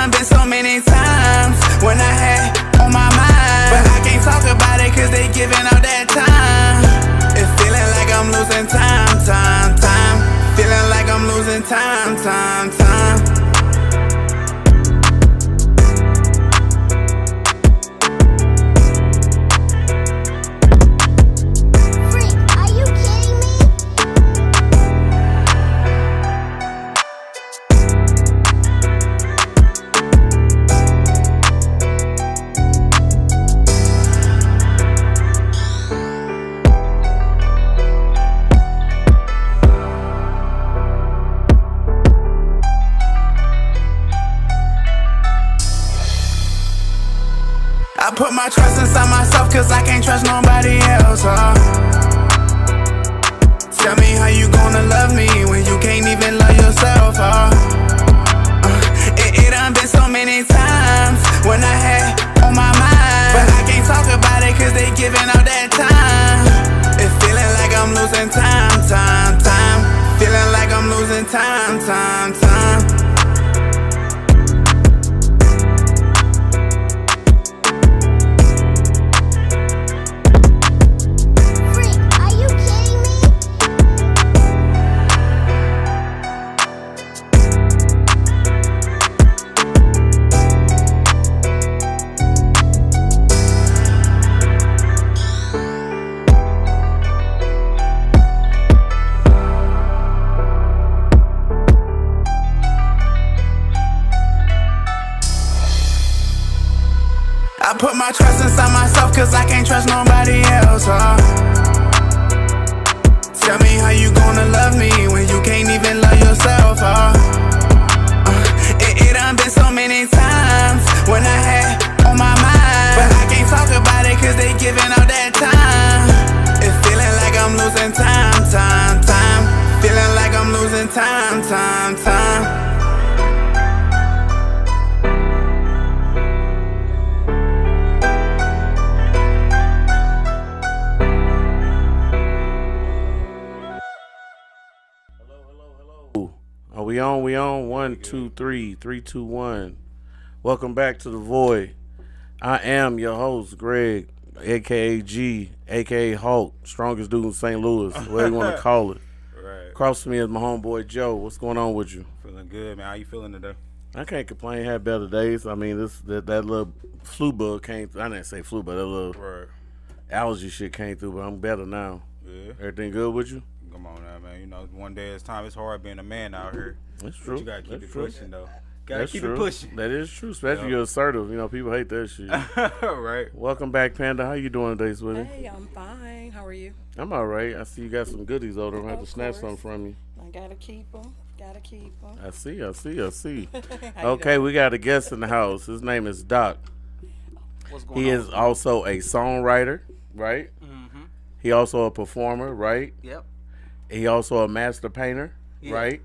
done been so many times when I had on my mind, but I can't talk about it cause they giving all that time. It's feeling like I'm losing time. Feeling like I'm losing time. I put my trust inside myself cause I can't trust nobody else, Tell me how you gonna love me when you can't even love yourself, It done been so many times when I had on my mind, but I can't talk about it cause they giving all that time. It's feeling like I'm losing time. Feeling like I'm losing time. I put my trust inside myself cause I can't trust nobody else, Tell me how you gonna love me when you can't even love yourself, It done been so many times when I had on my mind, but I can't talk about it cause they giving all that time. It's feeling like I'm losing time. Feeling like I'm losing time. We on. 1, 2, 3, 3, 2, 1. Welcome back to The Void. I am your host, Greg, aka G, aka Hulk, strongest dude in St. Louis, whatever you want to call it. Right. Across from me is my homeboy Joe. What's going on with you? Feeling good, man. How you feeling today? I can't complain. Had better days. I mean, that little flu bug came through. I didn't say flu, but that little allergy shit came through. But I'm better now. Yeah. Everything good with you? Come on now, man. You know, one day at a time. It's hard being a man out here. That's true. But you gotta keep it pushing, though. That's keep true. it pushing. That is true, especially you're assertive. You know, people hate that shit. Right. Welcome back, Panda. How you doing today, sweetie? Hey, I'm fine. How are you? I'm all right. I see you got some goodies over there. I have to Of snatch course. something from you. I gotta keep them. I see. How you Okay, doing? we got a guest in the house. His name is Doc. What's going He on? is also a songwriter, right? Mm-hmm. He also a performer, right? Yep. He also a master painter, Yeah. right?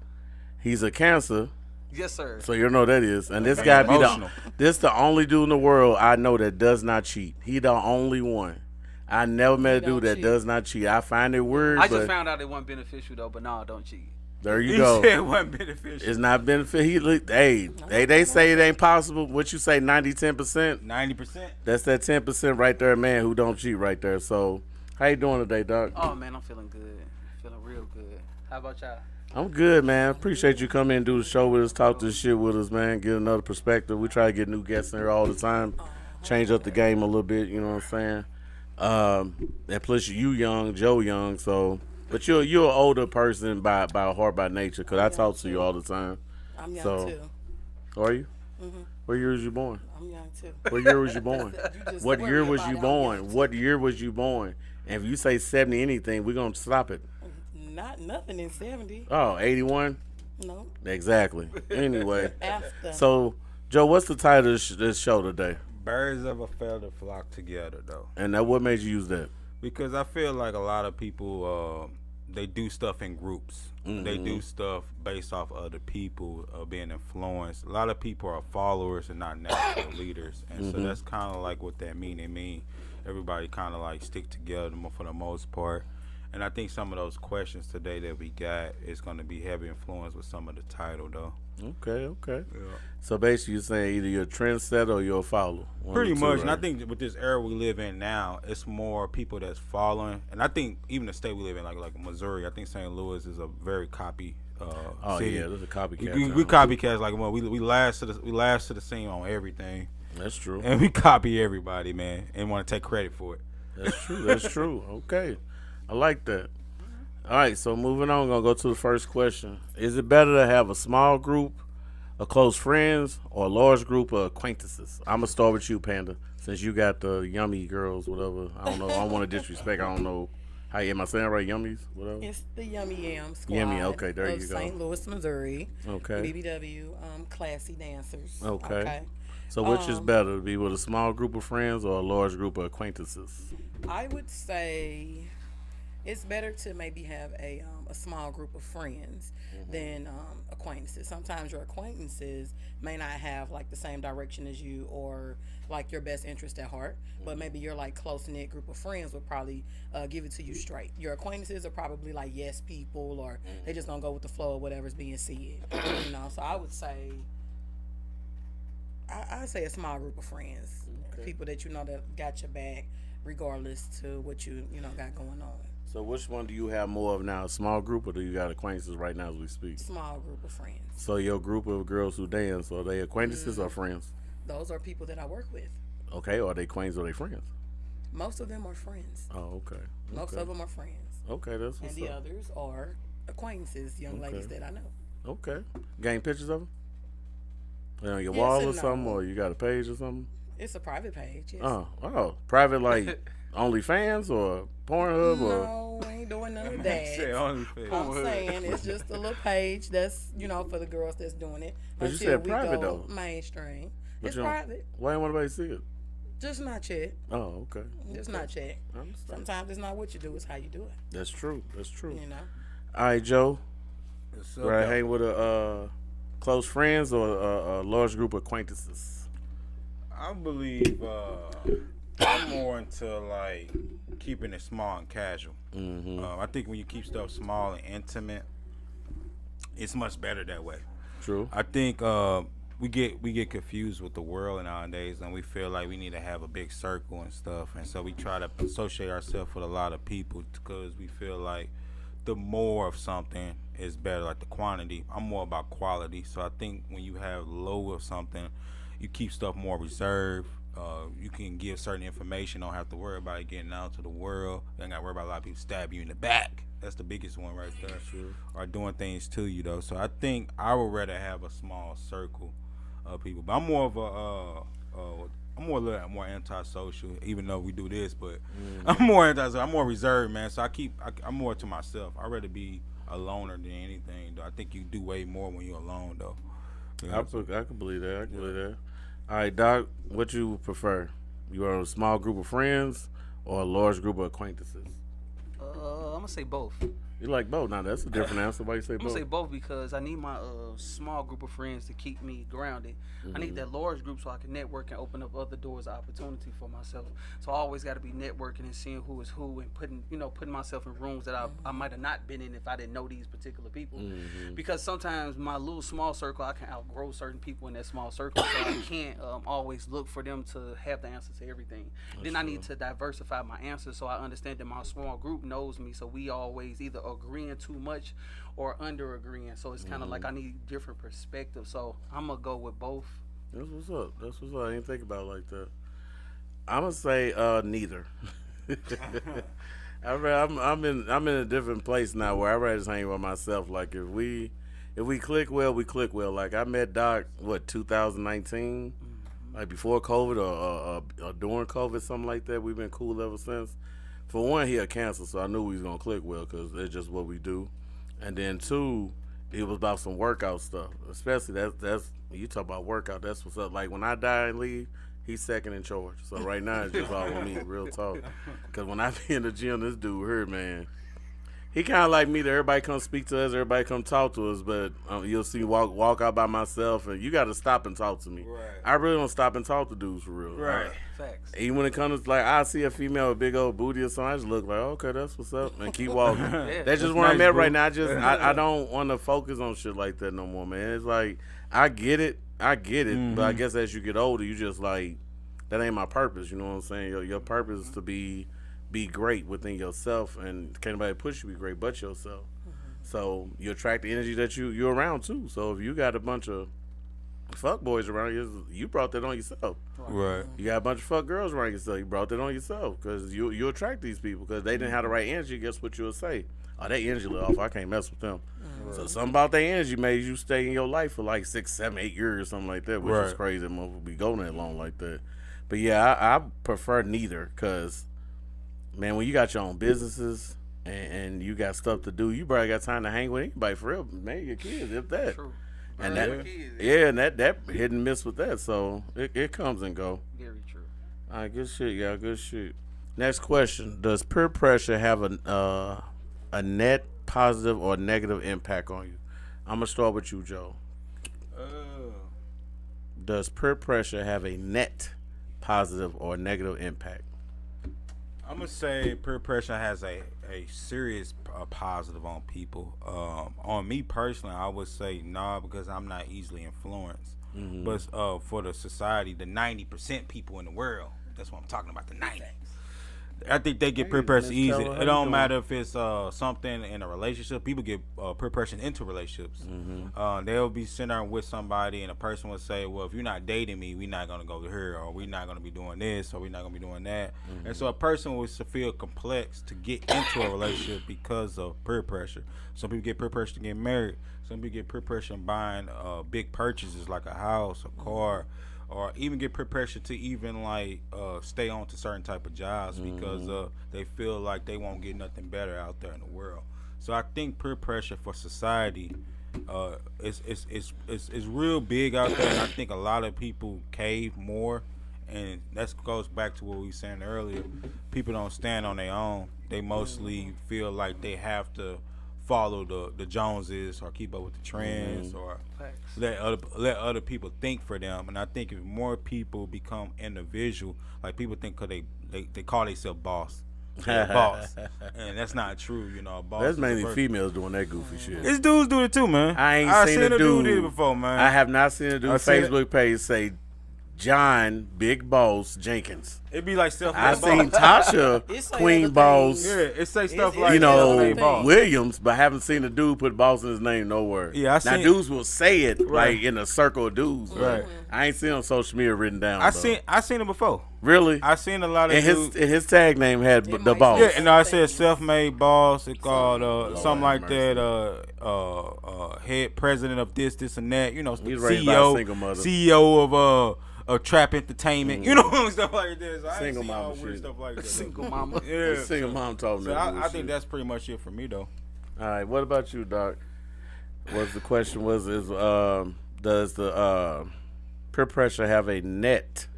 He's a Cancer, Yes, sir. so you know what that is. And this Okay, guy be emotional. the only dude in the world I know that does not cheat. He the only one. I never met a don't dude that cheat. does not cheat. I find it weird, I but just found out it wasn't beneficial though, but no, don't cheat. there you He go. said it wasn't beneficial. It's not benefit. They say it ain't possible. What you say, 90, 10%? 90%. That's that 10% right there, man, who don't cheat right there. So, how you doing today, Doc? Oh man, I'm feeling good. Feeling real good. How about y'all? I'm good, man. Appreciate you coming and do the show with us, talk this shit with us, man. Get another perspective. We try to get new guests in here all the time, change up the game a little bit. You know what I'm saying? And plus, you young, Joe young, so. But you're an older person by heart, by nature, because I talk to you all the time. I'm young So- too. Are you? Mm-hmm. What year was you born? I'm young too. What year was you born? You just What worry year was about you it. I'm born? young, What year was you born? And if you say 70 anything, we're going to stop it. Nothing in 70. Oh, 81? No. Exactly. Anyway, After. so, Joe, what's the title of this show today? Birds of a feather flock together, though. And what made you use that? Because I feel like a lot of people, they do stuff in groups. They do stuff based off other people being influenced. A lot of people are followers and not natural leaders. And so that's kind of like what that mean. It mean everybody kind of like stick together for the most part. And I think some of those questions today that we got is going to be heavy influence with some of the title, though. Okay. Yeah. So basically, you're saying either you're a trendsetter or you're a follower. One Pretty of the two, much. And I right? think with this era we live in now, it's more people that's following. And I think even the state we live in, like Missouri, I think St. Louis is a very copy Oh city. yeah, there's a copycat. We copycats like well, we last to the scene on everything, That's true. and we copy everybody, man, and want to take credit for it. That's true. That's true. Okay, I like that. All right, so moving on, gonna go to the first question. Is it better to have a small group of close friends or a large group of acquaintances? I'm gonna start with you, Panda, since you got the yummy girls, whatever. I don't know. I don't want to disrespect. I don't know. How am I saying it right? Yummies, whatever. It's the Yummy Yam Squad. Yummy, okay, there of you go. St. Louis, Missouri. Okay. BBW, classy dancers. Okay. So which is better, to be with a small group of friends or a large group of acquaintances? I would say it's better to maybe have a small group of friends than acquaintances. Sometimes your acquaintances may not have like the same direction as you or like your best interest at heart, but maybe your like close knit group of friends would probably give it to you straight. Your acquaintances are probably like yes people, or they just gonna go with the flow of whatever's being said. So I would say I'd say a small group of friends, people that you know that got your back, regardless to what you got going on. So which one do you have more of now, a small group, or do you got acquaintances right now as we speak? Small group of friends. So your group of girls who dance, are they acquaintances or friends? Those are people that I work with. Okay, are they acquaintances or they friends? Most of them are friends. Oh, okay. Most of them are friends. Okay, that's what's And the up. others are acquaintances, young ladies that I know. Okay. Gang pictures of them? They on your Yes wall and or something, no. or you got a page or something? It's a private page, yes. Oh, private like OnlyFans or Pornhub or? No, I ain't doing none of Say that. OnlyFans. I'm saying it's just a little page that's, for the girls that's doing it. But you until said we private, go though. mainstream. But It's you don't- private. Why ain't nobody see it? Just not yet. Oh, okay. Just not yet. I understand. Sometimes it's not what you do, it's how you do it. That's true. That's true. You All right, Joe. What's up, Right, though? hang with a close friends or a large group of acquaintances? I believe I'm more into like keeping it small and casual. I think when you keep stuff small and intimate, it's much better that way. True. I think we get confused with the world nowadays, and we feel like we need to have a big circle and stuff, and so we try to associate ourselves with a lot of people because we feel like the more of something is better, like the quantity. I'm more about quality, so I think when you have low of something, you keep stuff more reserved. You can give certain information, don't have to worry about it getting out to the world. You ain't got to worry about a lot of people stab you in the back. That's the biggest one right there. Sure. Or doing things to you though. So I think I would rather have a small circle of people. But I'm more of I'm more a little more antisocial, even though we do this. But I'm more antisocial. I'm more reserved, man. So I'm more to myself. I'd rather be a loner than anything. Though I think you do way more when you're alone, though. Yeah. I can believe that. I can believe that. All right, Doc, what you prefer? You are a small group of friends or a large group of acquaintances? I'm gonna say both. You like both? Now that's a different answer. Why you say I'm both? gonna say both because I need my small group of friends to keep me grounded. I need that large group so I can network and open up other doors of opportunity for myself. So I always got to be networking and seeing who is who and putting myself in rooms that I might have not been in if I didn't know these particular people. Because sometimes my little small circle, I can outgrow certain people in that small circle, so I can't always look for them to have the answer to everything. Then I need to diversify my answers so I understand that my small group knows me, so we always either agreeing too much or under agreeing. So it's kind of like I need different perspectives. So I'm gonna go with both. That's what's up. That's what's up. I didn't think about it like that. I'm gonna say neither. I'm in a different place now where I rather just hang with myself. Like if we click well, we click well. Like I met Doc 2019, like before COVID or during COVID, something like that. We've been cool ever since. For one, he had cancer, so I knew we was gonna click well because it's just what we do. And then two, it was about some workout stuff. Especially that's you talk about workout. That's what's up. Like when I die and leave, he's second in charge. So right now it's just all on me, real talk. Because when I be in the gym, this dude here, man, he kind of like me. That everybody come speak to us, everybody come talk to us, but you'll see walk out by myself, and you got to stop and talk to me. Right. I really don't stop and talk to dudes for real. Right. Facts. Even when it comes to, like, I see a female with big old booty or something, I just look like, okay, that's what's up, and keep walking. That's just where I'm nice, at boo. right now. I don't want to focus on shit like that no more, man. It's like, I get it, but I guess as you get older, you just like, that ain't my purpose. You know what I'm saying? Your purpose is to be great within yourself, and can't nobody push you to be great but yourself. So you attract the energy that you're around too. So if you got a bunch of fuck boys around you brought that on yourself. Right. You got a bunch of fuck girls around yourself, you brought that on yourself, because you attract these people, because they didn't have the right energy. Guess what you'll say? Oh, that energy lit off, I can't mess with them. So something about that energy made you stay in your life for like 6, 7, 8 years or something like that, which is crazy. Motherfucker be going that long like that. But yeah, I prefer neither, because man, when you got your own businesses and you got stuff to do, you probably got time to hang with anybody for real. Maybe your kids, if that. True. And Right. that, Kids, and that hit and miss with that. So it comes and go. Very true. All right, good shit, y'all. Good shit. Next question: does peer pressure have a net positive or negative impact on you? I'm gonna start with you, Joe. Does peer pressure have a net positive or negative impact? I'm gonna say peer pressure has a serious positive on people. On me personally, I would say nah, because I'm not easily influenced. But for the society, the 90% people in the world, that's what I'm talking about. The 90. I think they get peer pressure easy. Keller, how It you don't doing? matter if it's something in a relationship. People get peer pressure into relationships. They'll be sitting there with somebody, and a person will say, "Well, if you're not dating me, we're not gonna go here, or we're not gonna be doing this, or we're not gonna be doing that." And so a person will feel complex to get into a relationship because of peer pressure. Some people get peer pressure to get married. Some people get peer pressure in buying big purchases like a house, a car, or even get peer pressure to even like stay on to certain type of jobs because they feel like they won't get nothing better out there in the world. So I think peer pressure for society is real big out there, and I think a lot of people cave more, and that goes back to what we were saying earlier. People don't stand on their own. They mostly feel like they have to follow the Joneses or keep up with the trends or Facts. let other people think for them. And I think if more people become individual, like people think 'cause they call themselves boss, they're a boss, and that's not true. You know, a boss. That's is a mainly person. females doing that goofy shit. It's dudes do it too, man. I ain't seen a dude do it before, man. I have not seen a dude I seen Facebook page say John Big Boss Jenkins. It'd be like stuff. I like seen boss. Tasha It's like Queen other Boss, Yeah, it say stuff It's- like you know, self-made boss. Williams, but haven't seen a dude put boss in his name nowhere. Yeah, I now seen- dudes will say it Right. like in a circle of dudes. but Right. I ain't seen on social media written down. I though. seen it before. Really. I seen a lot of and dudes. his tag name had It the might boss. Yeah, and I said self-made boss. It called something have like that. Head president of this, and that. You know, He's raised by a single mother. CEO of Trap Entertainment. You know, stuff like this. I ain't Single seen mama all weird shit. stuff like that. Single mama. Yeah. Single mom talking So that I bullshit. think that's pretty much it for me, though. All right. What about you, Doc? Was the question does the peer pressure have a net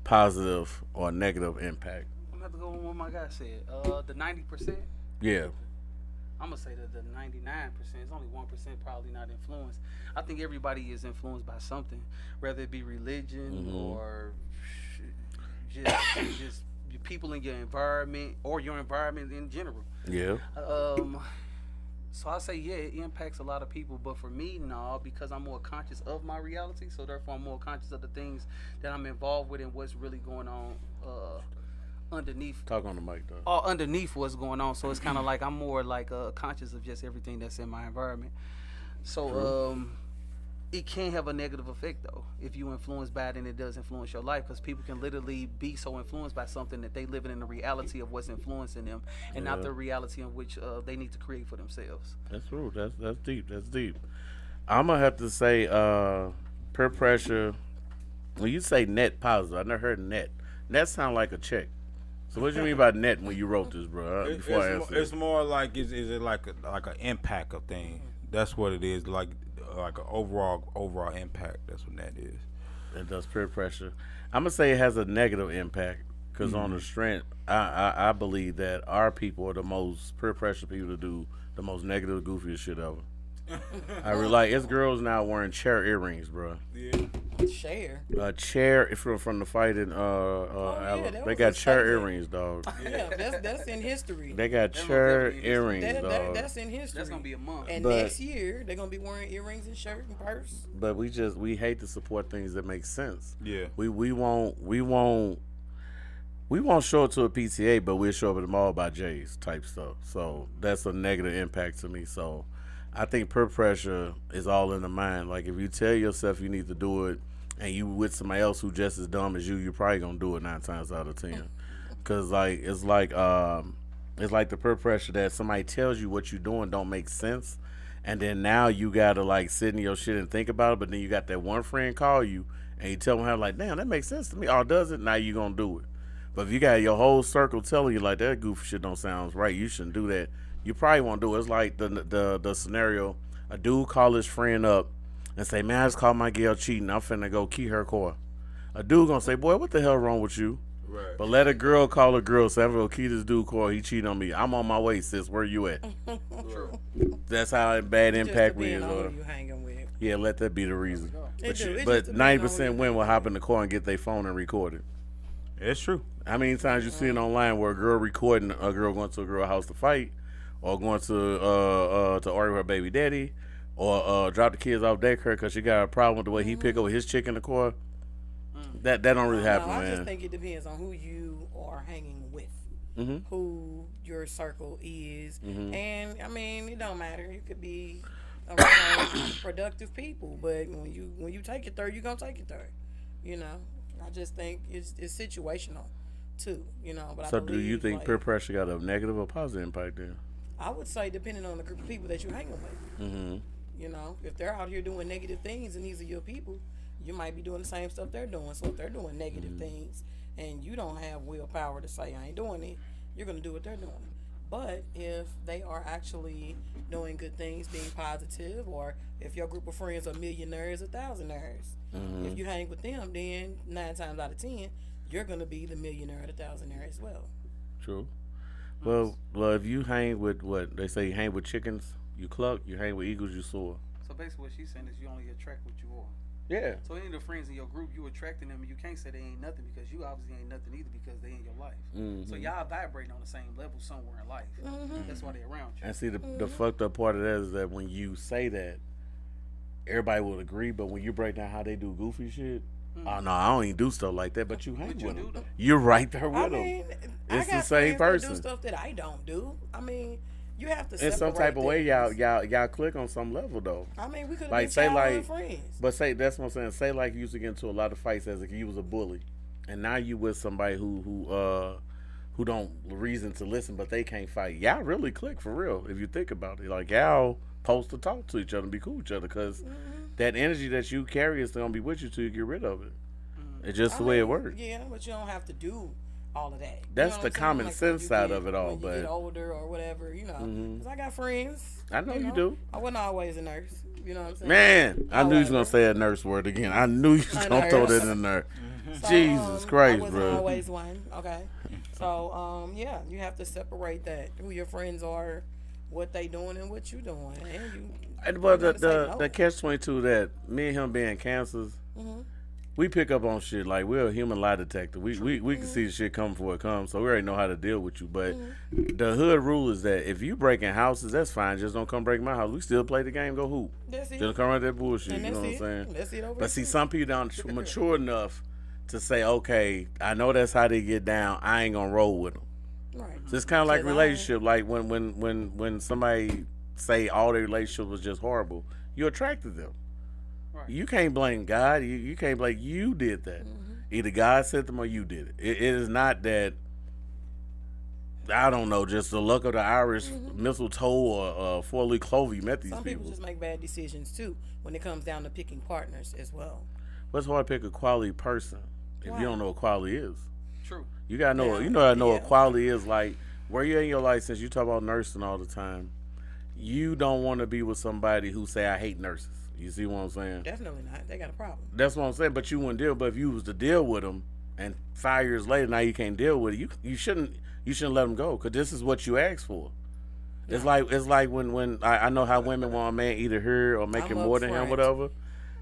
positive or negative impact? I'm gonna have to go with what my guy said. The 90%. Yeah. I'm gonna say that the 99%. It's only 1% probably not influenced. I think everybody is influenced by something, whether it be religion or just people in your environment or your environment in general. Yeah. So I say yeah, it impacts a lot of people, but for me, no, because I'm more conscious of my reality. So therefore, I'm more conscious of the things that I'm involved with and what's really going on underneath. Talk on the mic, though. Underneath what's going on. So it's kind of like I'm more like conscious of just everything that's in my environment. So it can have a negative effect though if you influence by it, and it does influence your life, because people can literally be so influenced by something that they living in the reality of what's influencing them and not the reality in which they need to create for themselves. That's true. That's deep. That's deep. I'm gonna have to say peer pressure. When you say net positive, I never heard net. Net sound like a check. So what do you mean by net when you wrote this, bro? Before I answer It's more like is it like an impact of thing? That's what it is. Like an overall impact. That's what that is. it does peer pressure. I'm gonna say it has a negative impact Because on the strength, I believe that our people are the most peer pressure people to do the most negative, goofiest shit ever. I really like it's girls now wearing chair earrings, bro. Yeah. Share. Chair from the fight in that they was got a chair statement. earrings, dog. Yeah, that's in history. They got That chair was definitely earrings, dog. That's in history. That's gonna be a month. And But- next year they're gonna be wearing earrings and shirt and purse. But we hate to support things that make sense. Yeah. We won't show it to a PTA, but we'll show up at the mall by J's type stuff. So that's a negative impact to me. So I think peer pressure is all in the mind. Like if you tell yourself you need to do it, and you with somebody else who just as dumb as you, you're probably gonna do it 9 times out of 10. Cause it's like the peer pressure that somebody tells you what you're doing don't make sense, and then now you gotta like sit in your shit and think about it. But then you got that one friend call you and you tell them how like, damn, that makes sense to me. Oh, does it? Now you gonna do it. But if you got your whole circle telling you like that goofy shit don't sound right, you shouldn't do that. You probably won't do it. It's like the scenario: a dude call his friend up and say, "Man, I just caught my girl cheating. I'm finna go key her car." A dude gonna say, "Boy, what the hell wrong with you?" Right. But let a girl call a girl, say, "I'm gonna key this dude car. He cheated on me. I'm on my way, sis. Where you at?" True. That's how bad impact we is. Just depending on who you hanging with. Yeah, let that be the reason. It do. It But just depends 90% on who women you will hop in the car and get their phone and record it. It's true. How many times you see it online where a girl recording a girl going to a girl house to fight, or going to argue with her baby daddy, or drop the kids off daycare because she got a problem with the way he pick up his chick in the car? That don't really happen, I man. just think it depends on who you are hanging with, who your circle is, and I mean it don't matter. You could be around productive people, but when you take it there, you gonna take it there. You know, I just think it's situational too. You know, but So I do you believe, think like, peer pressure got a negative or positive impact then? I would say depending on the group of people that you're hanging with. Mm-hmm. You know, if they're out here doing negative things and these are your people, you might be doing the same stuff they're doing. So if they're doing negative things and you don't have willpower to say I ain't doing it, you're gonna do what they're doing. But if they are actually doing good things, being positive, or if your group of friends are millionaires or thousandaires, if you hang with them, then 9 times out of 10, you're gonna be the millionaire or the thousandaire as well. True. Well, if you hang with what they say, you hang with chickens, you cluck. You hang with eagles, you soar. So basically, what she's saying is you only attract what you are. Yeah. So any of the friends in your group, you attracting them, and you can't say they ain't nothing because you obviously ain't nothing either because they in your life. So y'all vibrating on the same level somewhere in life. That's why they around you. And see, the fucked up part of that is that when you say that, everybody will agree. But when you break down how they do goofy shit, oh no, I don't even do stuff like that. But you hang But you with do them. though. You're right there with I them. mean, It's I got the same friends that person. do stuff that I don't do. I mean, you have to In some separate type of way, things. y'all click on some level though. I mean, we could have Like, been say, childhood like- friends. But say that's what I'm saying. Say like you used to get into a lot of fights as if you was a bully, and now you with somebody who don't reason to listen, but they can't fight. Y'all really click for real if you think about it. Like y'all supposed to talk to each other and be cool with each other because that energy that you carry is gonna be with you till you get rid of it. It's just the way it works. Yeah, but you don't have to do all of that. You That's know the what I'm saying? common Like, sense when you side get- of it all, when you but- get older or whatever, you know. 'Cause I got friends. I know you do. I wasn't always a nurse. You know what I'm saying? Man, I knew you was gonna However, say a nurse word again. I knew you was A gonna throw nurse. that in there. So, Jesus I Christ, wasn't bro. always one. Okay. So yeah, you have to separate that who your friends are, what they doing, and what you doing, and you. But you gotta say the no. catch-22 that me and him being cancers, we pick up on shit like we're a human lie detector. We can see the shit come before it comes, so we already know how to deal with you. But the hood rule is that if you breaking houses, that's fine. Just don't come break my house. We still play the game. Go hoop. That's it. Just come around that bullshit. And You know what I'm that's saying? it. That's it over But see, there. some people don't mature enough to say, okay, I know that's how they get down. I ain't gonna roll with them. Right. So it's kind of like Because relationship. Like when somebody say all their relationship was just horrible, you attracted them. Right. You can't blame God. You can't blame you did that. Either God sent them or you did it. It is not that. I don't know, just the luck of the Irish mistletoe or 4-leaf clover you met these Some people. people just make bad decisions too when it comes down to picking partners as well. But it's hard to pick a quality person if Why? you don't know what quality is. True. You gotta know. Yeah. You know. I know what Yeah. quality is. Like where you in your life. Since you talk about nursing all the time, you don't want to be with somebody who say I hate nurses. You see what I'm saying? Definitely not. They got a problem. That's what I'm saying. But you wouldn't deal. But if you was to deal with them, and 5 years later now you can't deal with it, you shouldn't let them go because this is what you asked for. It's like when I know how women want a man either her or making more than him, whatever,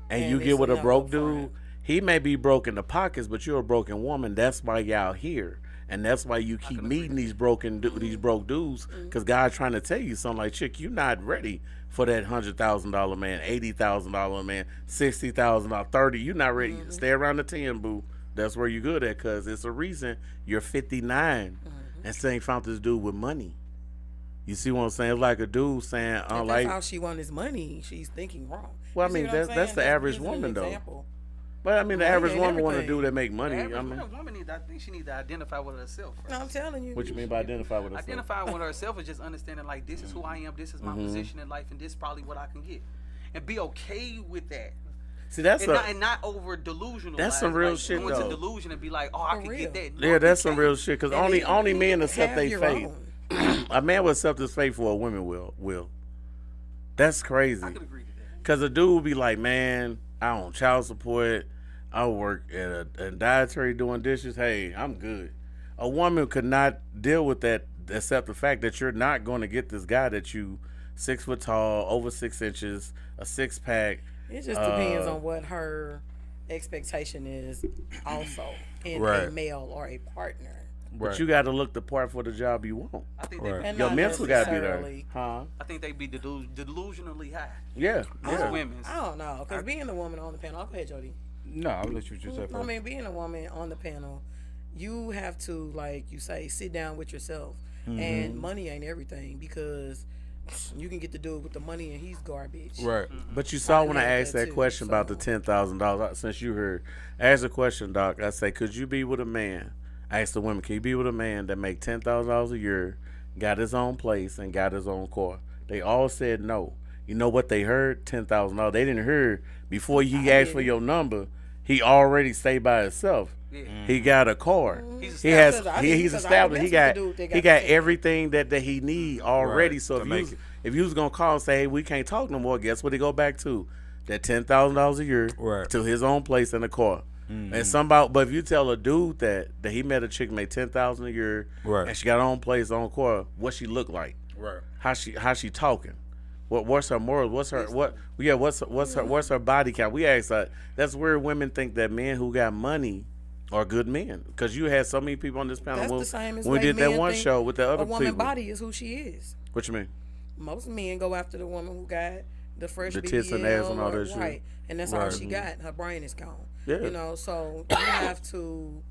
and you get with a broke dude. He may be broke in the pockets, but you're a broken woman. That's why y'all here, and that's why you keep meeting these broke dudes. Because God's trying to tell you something like, chick, you're not ready for that $100,000 man, $80,000 man, $60,000, $30. You're not ready. Stay around the 10, boo. That's where you're good at, because it's a reason you're 59 and still ain't found this dude with money. You see what I'm saying? It's like a dude saying, if that's all she wants is money, she's thinking wrong. Well, I mean, that's the average woman, though. But I mean, the average woman want to do that make money. The average woman I think she needs to identify with herself first. No, I'm telling you. What you mean by identify with herself? Identifying with herself is just understanding, like, this is who I am, this is my position in life, and this is probably what I can get. And be okay with that. See, that's not over delusional. That's some real shit, go though. into delusion and be like, oh, I can get that. No, yeah, that's some real shit, because only men accept their fate. Own. A man will accept his fate for a woman will. That's crazy. I could agree with that. Because a dude will be like, man, I own child support. I work at a dietary doing dishes. Hey, I'm good. A woman could not deal with that, except the fact that you're not going to get this guy that you 6 foot tall, over 6 inches, a 6-pack. It just depends on what her expectation is also in a male or a partner. But you got to look the part for the job you want. I think your mental got to be there. Huh? I think they be delusionally high. Yeah. Women. I don't know, because being a woman on the panel, go ahead, Jody. No, I'll let you just say first. I mean, being a woman on the panel, you have to, like you say, sit down with yourself. And money ain't everything, because you can get the dude with the money and he's garbage. Right. But you saw when I asked that question about the $10,000, since you heard, I asked a question, Doc. I say, could you be with a man? I asked the women, can you be with a man that make $10,000 a year, got his own place, and got his own car? They all said no. You know what they heard? $10,000. They didn't hear, before he asked for your number, he already stayed by himself. Yeah. He got a car. He's established. He got everything that he need already. Right. So if you was gonna call and say, hey, we can't talk no more, guess what he go back to? That $10,000 a year to his own place and a car. And but if you tell a dude that he met a chick make $10,000 a year and she got her own place, own car, what she look like? Right. How she talking? What's her morals? What's her body count? We ask that. That's where women think that men who got money are good men. Because you had so many people on this panel. That's the same as when we did that one show with the other people. A woman body is who she is. What you mean? Most men go after the woman who got the fresh the tits and ass and all that shit. Right. And that's all she got. Her brain is gone. Yeah. You know, so you have to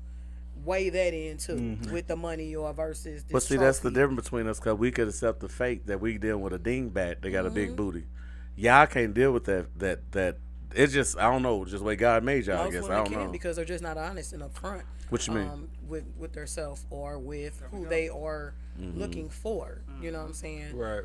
weigh that into with the money or versus this. But see, that's the difference between us, because we could accept the fake that we deal with a dingbat. They got a big booty. Y'all can't deal with that. It's just, I don't know, just the way God made y'all. I guess I don't know, because they're just not honest and upfront. What you mean? With themselves or with who they are looking for. You know what I'm saying? Right.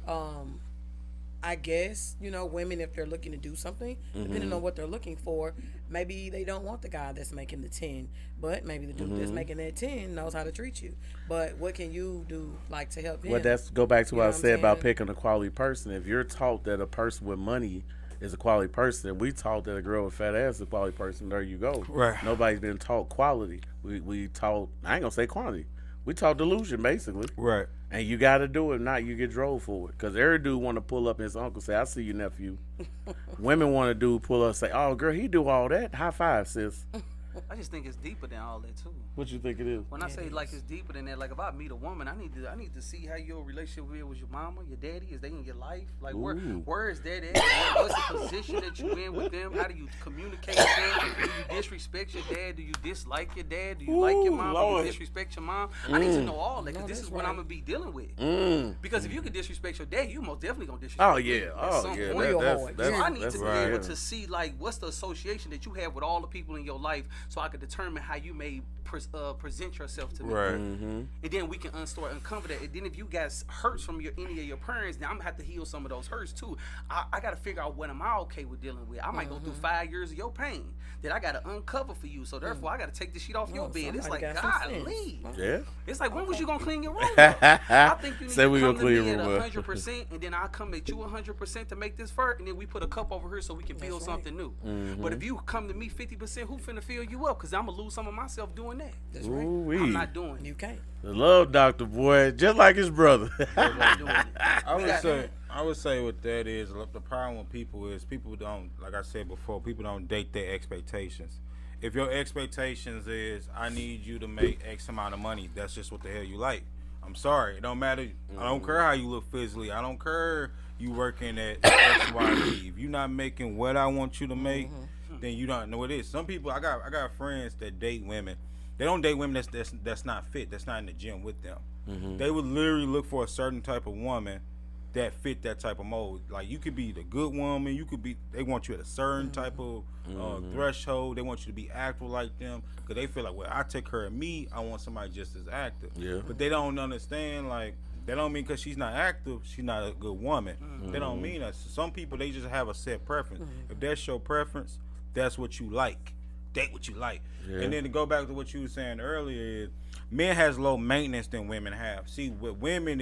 I guess, women, if they're looking to do something, depending on what they're looking for, maybe they don't want the guy that's making the 10, but maybe the dude that's making that 10 knows how to treat you. But what can you do, like, to help him? Well, that's go back to what I said about picking a quality person. If you're taught that a person with money is a quality person, and we taught that a girl with fat ass is a quality person, there you go. Right. Nobody's been taught quality. We taught, I ain't gonna say quantity. We taught delusion, basically. Right. And you got to do it, not you get drove for it. Because every dude want to pull up his uncle, say, I see you, nephew. Women want to do pull up, say, oh, girl, he do all that. High five, sis. I just think it's deeper than all that, too. What you think it is? When I say, like, it's deeper than that, like, if I meet a woman, I need to see how your relationship is with your mama, your daddy. Is they in your life? Like, where is that at? What's the position that you in with them? How do you communicate with them? Do you disrespect your dad? Do you dislike your dad? Do you like your mom? Do you disrespect your mom? I need to know all that, because this is what I'm going to be dealing with. Because if you can disrespect your dad, you most definitely going to disrespect me. So I need to be able to see, like, what's the association that you have with all the people in your life, so I can determine how you may present yourself to me. Right. And then we can uncover that. And then if you got hurts from any of your parents, then I'm gonna have to heal some of those hurts too. I gotta figure out what am I okay with dealing with. I might go through 5 years of your pain that I gotta uncover for you. So therefore I gotta take this shit off your bed. It's like, golly. Yeah. It's like, when was you gonna clean your room up? I think you need to come to me at 100%, and then I come at you 100% to make this fur, and then we put a cup over here so we can build something new. But if you come to me 50%, who finna feel you you up because I'm going to lose some of myself doing that. That's right. Ooh-wee. I'm not doing it. You can't. The love doctor, boy, just like his brother. I'm not doing it. I would say what that is. The problem with people is people don't, like I said before, people don't date their expectations. If your expectations is I need you to make X amount of money, that's just what the hell you like. I'm sorry, it don't matter. I don't care how you look physically. I don't care you working at XYZ. If you're not making what I want you to make, then you don't know what it is. Some people, I got friends that date women. They don't date women that's not fit, that's not in the gym with them. They would literally look for a certain type of woman that fit that type of mold. Like you could be the good woman, they want you at a certain type of threshold. They want you to be active like them because they feel like, well, I take care of me, I want somebody just as active. Yeah. But they don't understand, like, they don't mean because she's not active, she's not a good woman. They don't mean that. Some people, they just have a set preference. If that's your preference, that's what you like. Date what you like. Yeah. And then to go back to what you were saying earlier is, men has low maintenance than women have. See, what women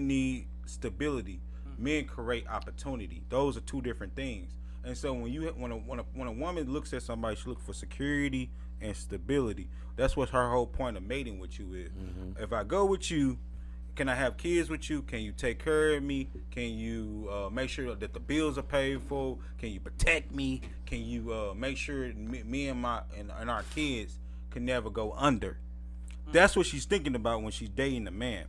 need stability. Men create opportunity. Those are two different things. And so when a woman looks at somebody, she looks for security and stability. That's what her whole point of mating with you is. If I go with you, can I have kids with you? Can you take care of me? Can you make sure that the bills are paid for? Can you protect me? Can you make sure me and our kids can never go under? That's what she's thinking about when she's dating a man.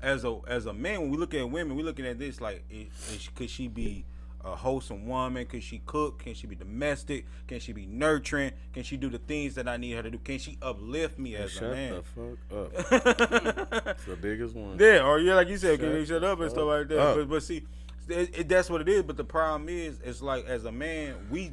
As a man, when we look at women, we're looking at this like, could she be a wholesome woman? Could she cook? Can she be domestic? Can she be nurturing? Can she do the things that I need her to do? Can she uplift me as a man? Shut the fuck up. It's the biggest one. Yeah, or yeah, like you said, can you shut up and fuck stuff like that? up. But see, that's what it is. But the problem is, it's like as a man, we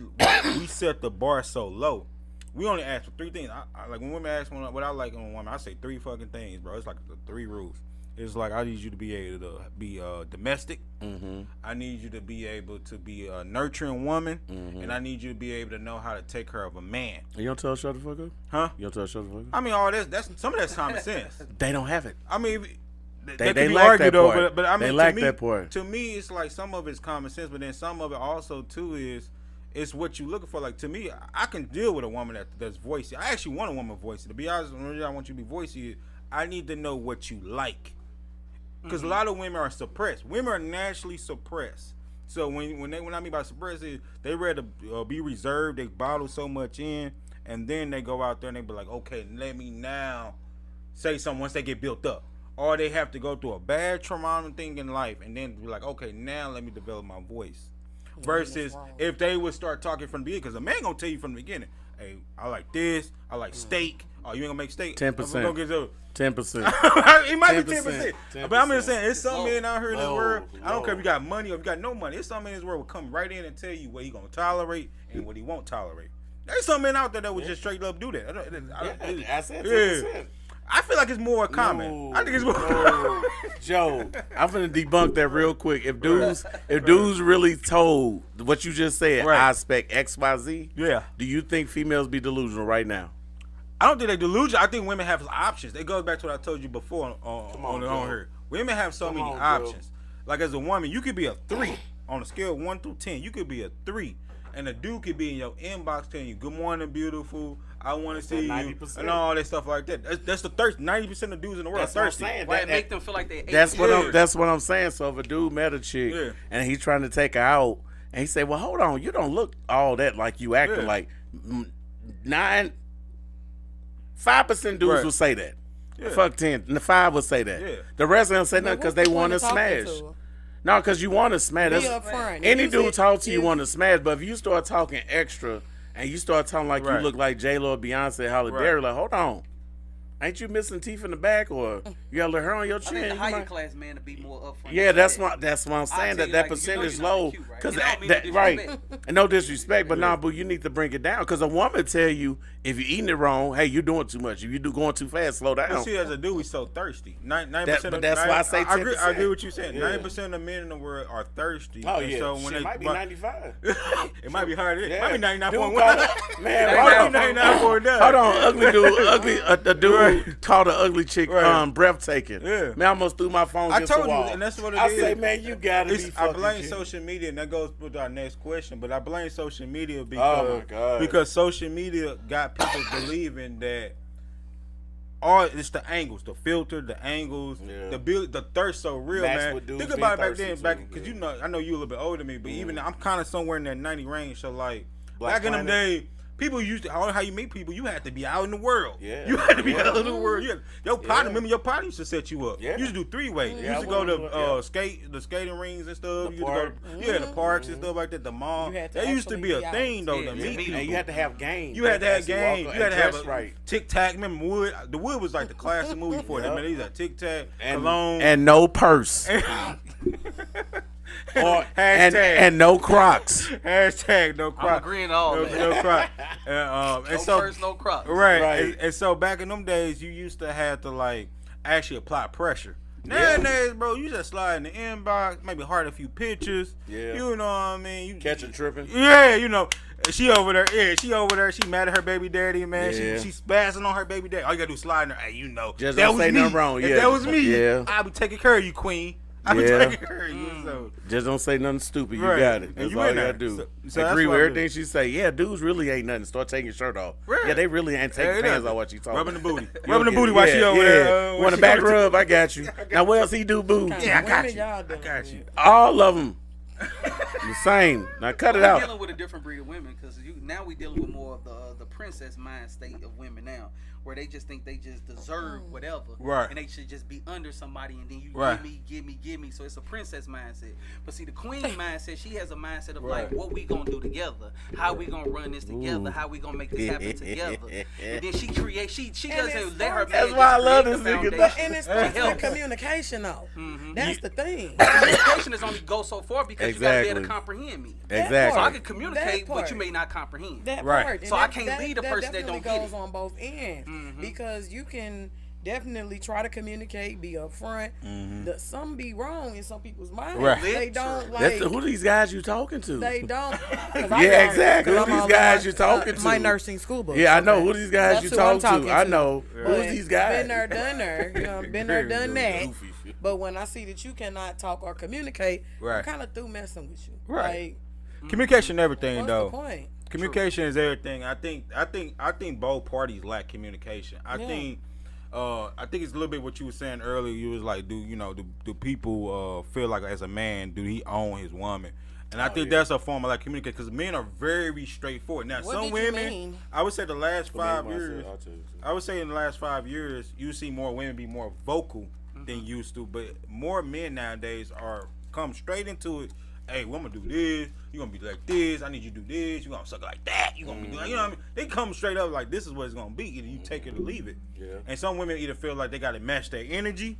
set the bar so low. We only ask for three things. I like when women ask what I like in a woman, I say three fucking things, bro. It's like the three rules. It's like I need you to be able to be domestic. I need you to be able to be a nurturing woman, and I need you to be able to know how to take care of a man. You don't tell her shut the fuck up? Huh? You don't tell her shut the fuck up? I mean, all that's some of that's common sense. They don't have it. I mean, They can be lack argued that though, part. but I mean, They lack to me, that part. To me, it's like some of it's common sense, but then some of it also too is it's what you looking for. Like to me, I can deal with a woman that's voicey. I actually want a woman voicey. To be honest, the reason I want you to be voicey, I need to know what you like. Because a lot of women are suppressed. Women are naturally suppressed. So when I mean by suppressed, they rather be reserved. They bottle so much in, and then they go out there and they be like, okay, let me now say something once they get built up. Or they have to go through a bad traumatic thing in life, and then be like, okay, now let me develop my voice. Versus if they would start talking from the beginning, because a man gonna tell you from the beginning, hey, I like this, I like steak. Oh, you ain't gonna make steak? 10%. 10%. It might be 10%. But I'm just saying, it's some men out here in this world. I don't care if you got money or if you got no money. It's some men in this world will come right in and tell you what he gonna tolerate and what he won't tolerate. There's some men out there that would just straight up do that. I said 10%. I feel like it's more common. No, I think it's more. no. Joe, I'm gonna debunk that real quick. If dudes really told what you just said, Right. I expect XYZ. Yeah. Do you think females be delusional right now? I don't think they delusional. I think women have options. It goes back to what I told you before on Joe. here. Women have so many on, Joe. options. Like as a woman, you could be a 3 on a scale of 1 through 10. You could be a 3, and a dude could be in your inbox telling you, "Good morning, beautiful. I want to see you," 90%. and all that stuff like that. That's the thirst. 90% of dudes in the world That's are what I'm thirsty. saying. Right, make them feel like they ate That's it. what I'm saying. So if a dude met a chick Yeah. and he's trying to take her out, and he say, "Well, hold on, you don't look all that like you acting Yeah. like 5% dudes Right. will say that. Yeah. Fuck 10. The 5 will say that. Yeah. The rest of them say nothing because What's they the want to point of talking smash. to her? No, because you want to smash. Be That's- upfront. If Any you dude said- talk to you if- want to smash, but if you start talking extra and you start talking like Right. you look like J-Lo or Beyonce, Halle Right. Berry, like, hold on. Ain't you missing teeth in the back, or you got a little hair on your I chin? think the You higher might- class man to be more upfront. Yeah, that's what. what I'm saying. tell That you, like, percentage you're not low, cute, right? because And I don't mean no right, disrespect. and no disrespect, but nah, boo, you need to bring it down. Because a woman tell you if you're eating it wrong, hey, you're doing too much. If you do going too fast, slow down. But see, as a dude, we so thirsty. 90%. But that's why I say 10%. I agree with you saying. Yeah. 90% of men in the world are thirsty. Oh And yeah, so when shit, they might be 95. it might be higher. Yeah. It might be Dude 99.1. call it- man, hold on. 99.9. Hold on, ugly dude, a dude dude called an ugly chick breathtaking. Yeah. Man, I almost threw my phone I against the told you, wall. and that's what it I is. say, man, you gotta be I fucking blame kidding. social media, and that goes with our next question. But I blame social media Oh, because my God. because social media got people believing that all it's the angles, the filter, the angles, Yeah. the thirst so real, Match man. with dudes Think being about it back thirsty, then, too, because yeah. you know, I know you a little bit older than me, but even I'm kind of somewhere in that 90 range. So like Black back in them Planet. days. People used to, I don't know how you meet people. You had to be out in the world. Yeah. You had to be Yeah. out in the world. Your partner, Yeah. remember your partner used to set you up. Yeah. You used to do 3-way. You Yeah, used to I go went to to, the skating rings and stuff. The You used to go park. to, the parks and stuff like that. The mall. You had to That used to be actually a be thing though Yeah, to yeah, meet me. people. And you had to have game. You had to have As you walk game. on You had to and have dress a right. Tic Tac. Remember Wood? The Wood was like the classic movie for them. Man, these are Tic Tac, cologne, And no purse. Or, and no Crocs. hashtag no I'm crop. agreeing to all No, that. no crop. And No so first, no crop. Right. Right. And so back in them days, you used to have to like actually apply pressure. Yeah. Nowadays, bro, you just slide in the inbox, maybe heart a few pictures. Yeah. You know what I mean? You Catch her tripping. Yeah, you know. She over there. Yeah, she over there. She mad at her baby daddy, man. Yeah. She spazzing on her baby daddy. All you gotta do is slide in there. Hey, you know. Just that don't was say me. nothing wrong. If Yeah. that was me, Yeah. I'll be taking care of you, queen. I'll be Yeah. taking care of you. So. Just don't say nothing stupid. You Right. got it. And That's you all in you there. gotta do. So that's Agree with what I everything she say. Yeah, dudes really ain't nothing. Start taking your shirt off. Right. Yeah, they really ain't taking Yeah, pants they- off what you talking. Rubbing the booty. You'll Rubbing the get booty it. while she over there. Want a back rub? I got you. Now what else he do, boo? Yeah, I got Women you. y'all I dealing got with. you. All of them. The same. Now cut it We're out. dealing with a different breed of women because now we dealing with more of the princess mind state of women now, where they just think they just deserve whatever, Right. and they should just be under somebody, and then you Right. give me. So it's a princess mindset. But see, the queen mindset, she has a mindset of Right. like, what we gonna do together, how we gonna run this together, how we gonna make this happen together, and then she create. She And doesn't it's let her. That's man why I just love create the this nigga, though. foundation. And it's It supposed to be helps. communication, though. That's the thing. Communication is only go so far because you gotta be able Exactly. to comprehend me. Exactly. So I can communicate, That but you part. may not comprehend. That Right. part. And So I can't lead a person that definitely don't get goes it. on both ends because you can definitely try to communicate, be upfront. Some be wrong in some people's minds. Right. They don't That's like. who these guys you talking to? They don't. Yeah, exactly. Who these guys you talking to? My nursing school book. Yeah, I know who these guys That's you who I'm talking to. talking I to. know But who's these guys. Been there, done there. You know, been there, done that. Goofy. But when I see that you cannot talk or communicate, Right. I'm kind of through messing with you. Right. Like, Communication, everything what's though. the point? Communication is everything. I think both parties lack communication. I think it's a little bit what you were saying earlier. You was like, do people feel like as a man, do he own his woman? And I think that's a form of like communication because men are very straightforward. Now, What some did you women, mean? I would say the last For me, 5 myself, years, I'll tell you too. I would say in the last 5 years, you see more women be more vocal than used to, but more men nowadays are come straight into it. Hey, well, I'm gonna do this. You gonna be like this. I need you to do this. You gonna suck it like that. You gonna be doing, you know what I mean? They come straight up like this is what it's gonna be. Either you take it or leave it. Yeah. And some women either feel like they gotta match their energy,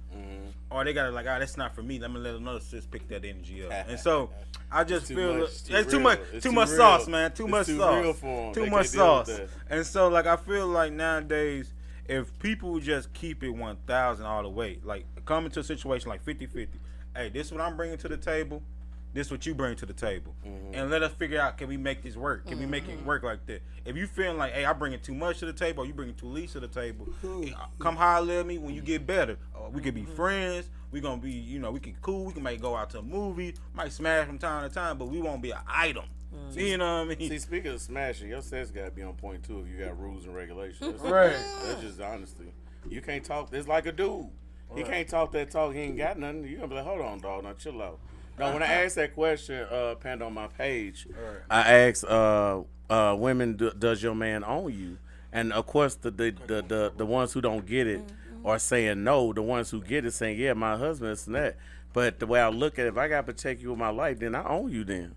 or they gotta like, that's not for me. Let me let another sis pick that energy up. And so I just Too feel much, it's too real. much, It's too too much real. sauce, man. Too It's much too sauce. real for 'em. Too They much can't deal with sauce. that. And so like I feel like nowadays, if people just keep it 1,000 all the way, like come into a situation like 50-50, hey, this is what I'm bringing to the table, this is what you bring to the table, and let us figure out, can we make this work? Can we make it work like that? If you feeling like, hey, I bring too much to the table, or you bring too least to the table, come holler at me when you get better. We could be friends. We gonna be, we can cool. We can might go out to a movie, might smash from time to time, but we won't be an item. You know what I mean? See, speaking of smashing, your sex got to be on point too if you got rules and regulations. Right. That's just honesty. You can't talk. It's like a dude. He can't talk that talk. He ain't got nothing. You gonna be like, hold on, dog. Now chill out. No, when I asked that question, Panda, on my page, I asked, women, does your man own you? And of course, the ones who don't get it are saying no. The ones who get it saying, yeah, my husband is that. But the way I look at it, if I got to protect you with my life, then I own you. Then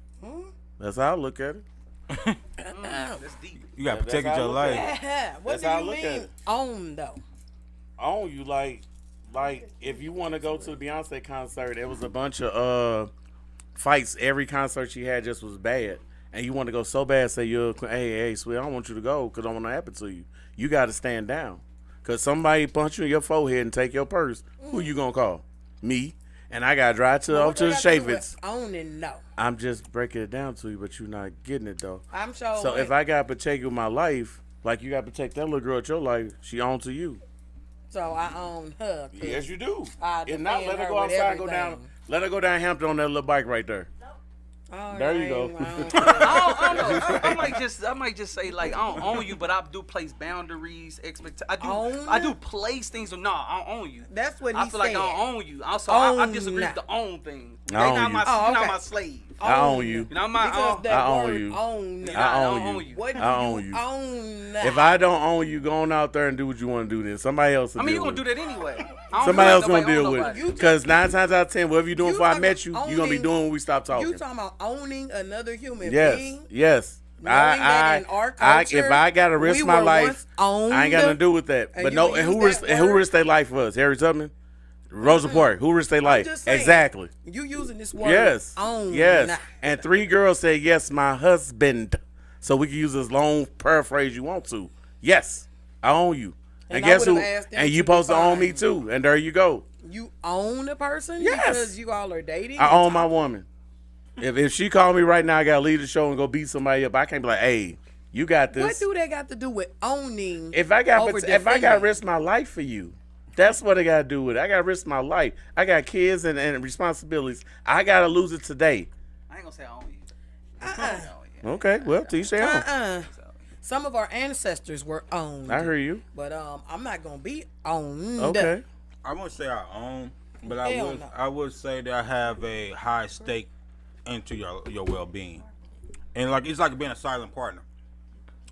that's how I look at it. That's deep. You got That's protected how I your look at life. it. What That's do how I you look at mean it. own though? Own you like if you want to go to the Beyonce concert, there was a bunch of fights. Every concert she had just was bad, and you want to go so bad. Say hey, sweet, I don't want you to go because I don't want to happen to you. You got to stand down because somebody punch you in your forehead and take your purse. Who you gonna call? Me. And I gotta drive off to the Shavits. Owning no. I'm just breaking it down to you, but you're not getting it though. I'm sure. So if I gotta protect you with my life, like you gotta protect that little girl at your life, she on to you. So I own her. Yes, you do. I If not, defend let her her go with outside, go down. everything. Let her go down Hampton on that little bike right there. Oh, There you go. I don't know. I might just say like I don't own you, but I do place boundaries, I do place things. No, I don't own you. That's what he I feel like said. I don't own you. Also, I disagree Own. with the own thing. I own You're you. not my slave. I own you. You're not my Because own. that I own word you. own. I own own you. you. What do I you own you. own? If I don't own you, go on out there and do what you want to do. Then somebody else will I mean, deal you're gonna with do it. that anyway. I don't Somebody feel else like gonna nobody deal own with nobody. it. Because 9 times out of 10, whatever you doing before I talking met you, about you're gonna be owning- doing when we stop talking. You talking about owning another human Yes, being? yes. Knowing that in our culture, if I gotta risk we my were life, once owned, I ain't got nothing to do with that. and But you no, can and use that who word. risked their life for us? Harry Tubman, Rosa Parks. Who risked their life? just saying. Exactly. You using this word? Yes. Own. Yes. And 3 girls said yes, my husband. So we can use this long paraphrase you want to. Yes, I own you. And I guess would've who? asked them And to you supposed to own me define. too. And there you go. You own a person Yes. because you all are dating. I own my woman. If she called me right now, I gotta leave the show and go beat somebody up. I can't be like, hey, you got this. What do they got to do with owning? If I got over if I got to defending? risk my life for you, that's what I got to do with it. I got to risk my life. I got kids and responsibilities. I got to lose it today. I ain't gonna say I own you. Okay, well, teach their own. Some of our ancestors were owned. I hear you. But I'm not gonna be owned. Okay. I won't say I own, but Hell no. I would say that I have a high stake into your well being, and like it's like being a silent partner.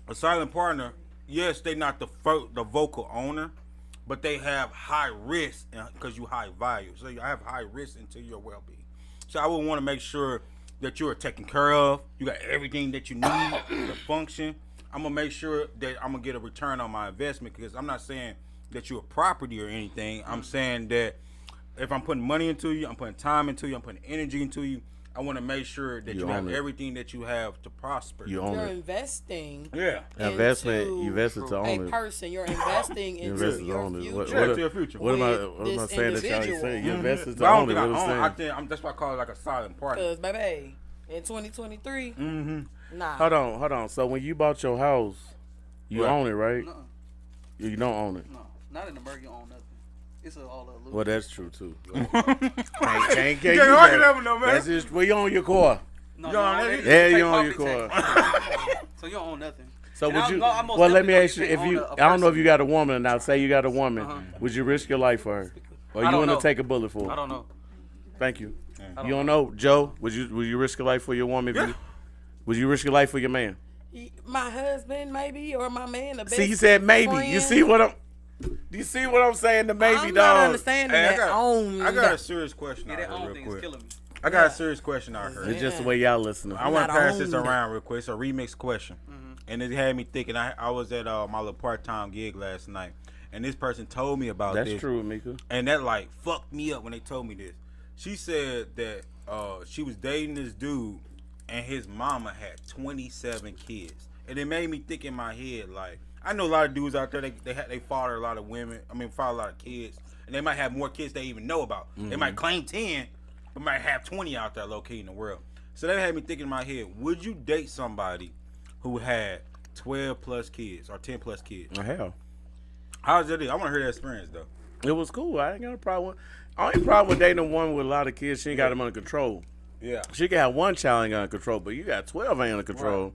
A silent partner, yes, they not the vocal owner, but they have high risk because you high value. So I have high risk into your well being. So I would want to make sure that you are taken care of. You got everything that you need to function. I'm gonna make sure that I'm gonna get a return on my investment because I'm not saying that you're a property or anything. I'm saying that if I'm putting money into you, I'm putting time into you, I'm putting energy into you. I want to make sure that you have own it. everything that you have to prosper. You own You're it. investing. Yeah. Investment. into You invested to a own it. person. You're investing You into invested to your own it. future. To your future. What am I With saying this that y'all ain't individual. saying? You invested But to I don't own it. think I What own. I'm I saying? think that's why I call it like a silent partner. Cause baby, in 2023, nah. Hold on. So when you bought your house, you Right. own it, right? No, You don't own it. no, not in America. You own nothing. It's all a Well, that's true too. can't You use can't argue that. that one, though, man. That's just well, you own your car. No, You you own own that? that. Yeah, Pay you own your property car. tax. So you don't own nothing. So And would I- you? no, I most Well, let me definitely ask you. can't If own you, a I don't know if person. you got a woman. Now, say you got a woman. Would you risk your life for her, or I you don't want to know. take a bullet for her? I don't know. Thank you. don't You don't know, Joe? Would you risk your life for your woman? If you, would you risk your life for your man? My husband, maybe, or my man. The best See, you said maybe. friend. You see what I'm? Do you see what I'm saying? The maybe, I'm not dog. understanding Hey, that owned. I got a serious question Yeah, out that here own real thing is quick. killing me. I got a serious question out here. It's just the way y'all listening. I want to not pass this owned. around real quick. It's a remix question. And it had me thinking. I was at my little part-time gig last night. And this person told me about That's this. true, Mika. And that like fucked me up when they told me this. She said that she was dating this dude and his mama had 27 kids. And it made me think in my head, like, I know a lot of dudes out there, they father a lot of women, father a lot of kids. And they might have more kids they even know about. They might claim 10, but might have 20 out there located in the world. So that had me thinking in my head, would you date somebody who had 12 plus kids or 10 plus kids? Oh, hell. How's that? I want to hear that experience though. It was cool. I ain't got a problem. Only problem with dating a woman with a lot of kids, she ain't got them under control. Yeah. She can have one child ain't under control, but you got 12 ain't under control.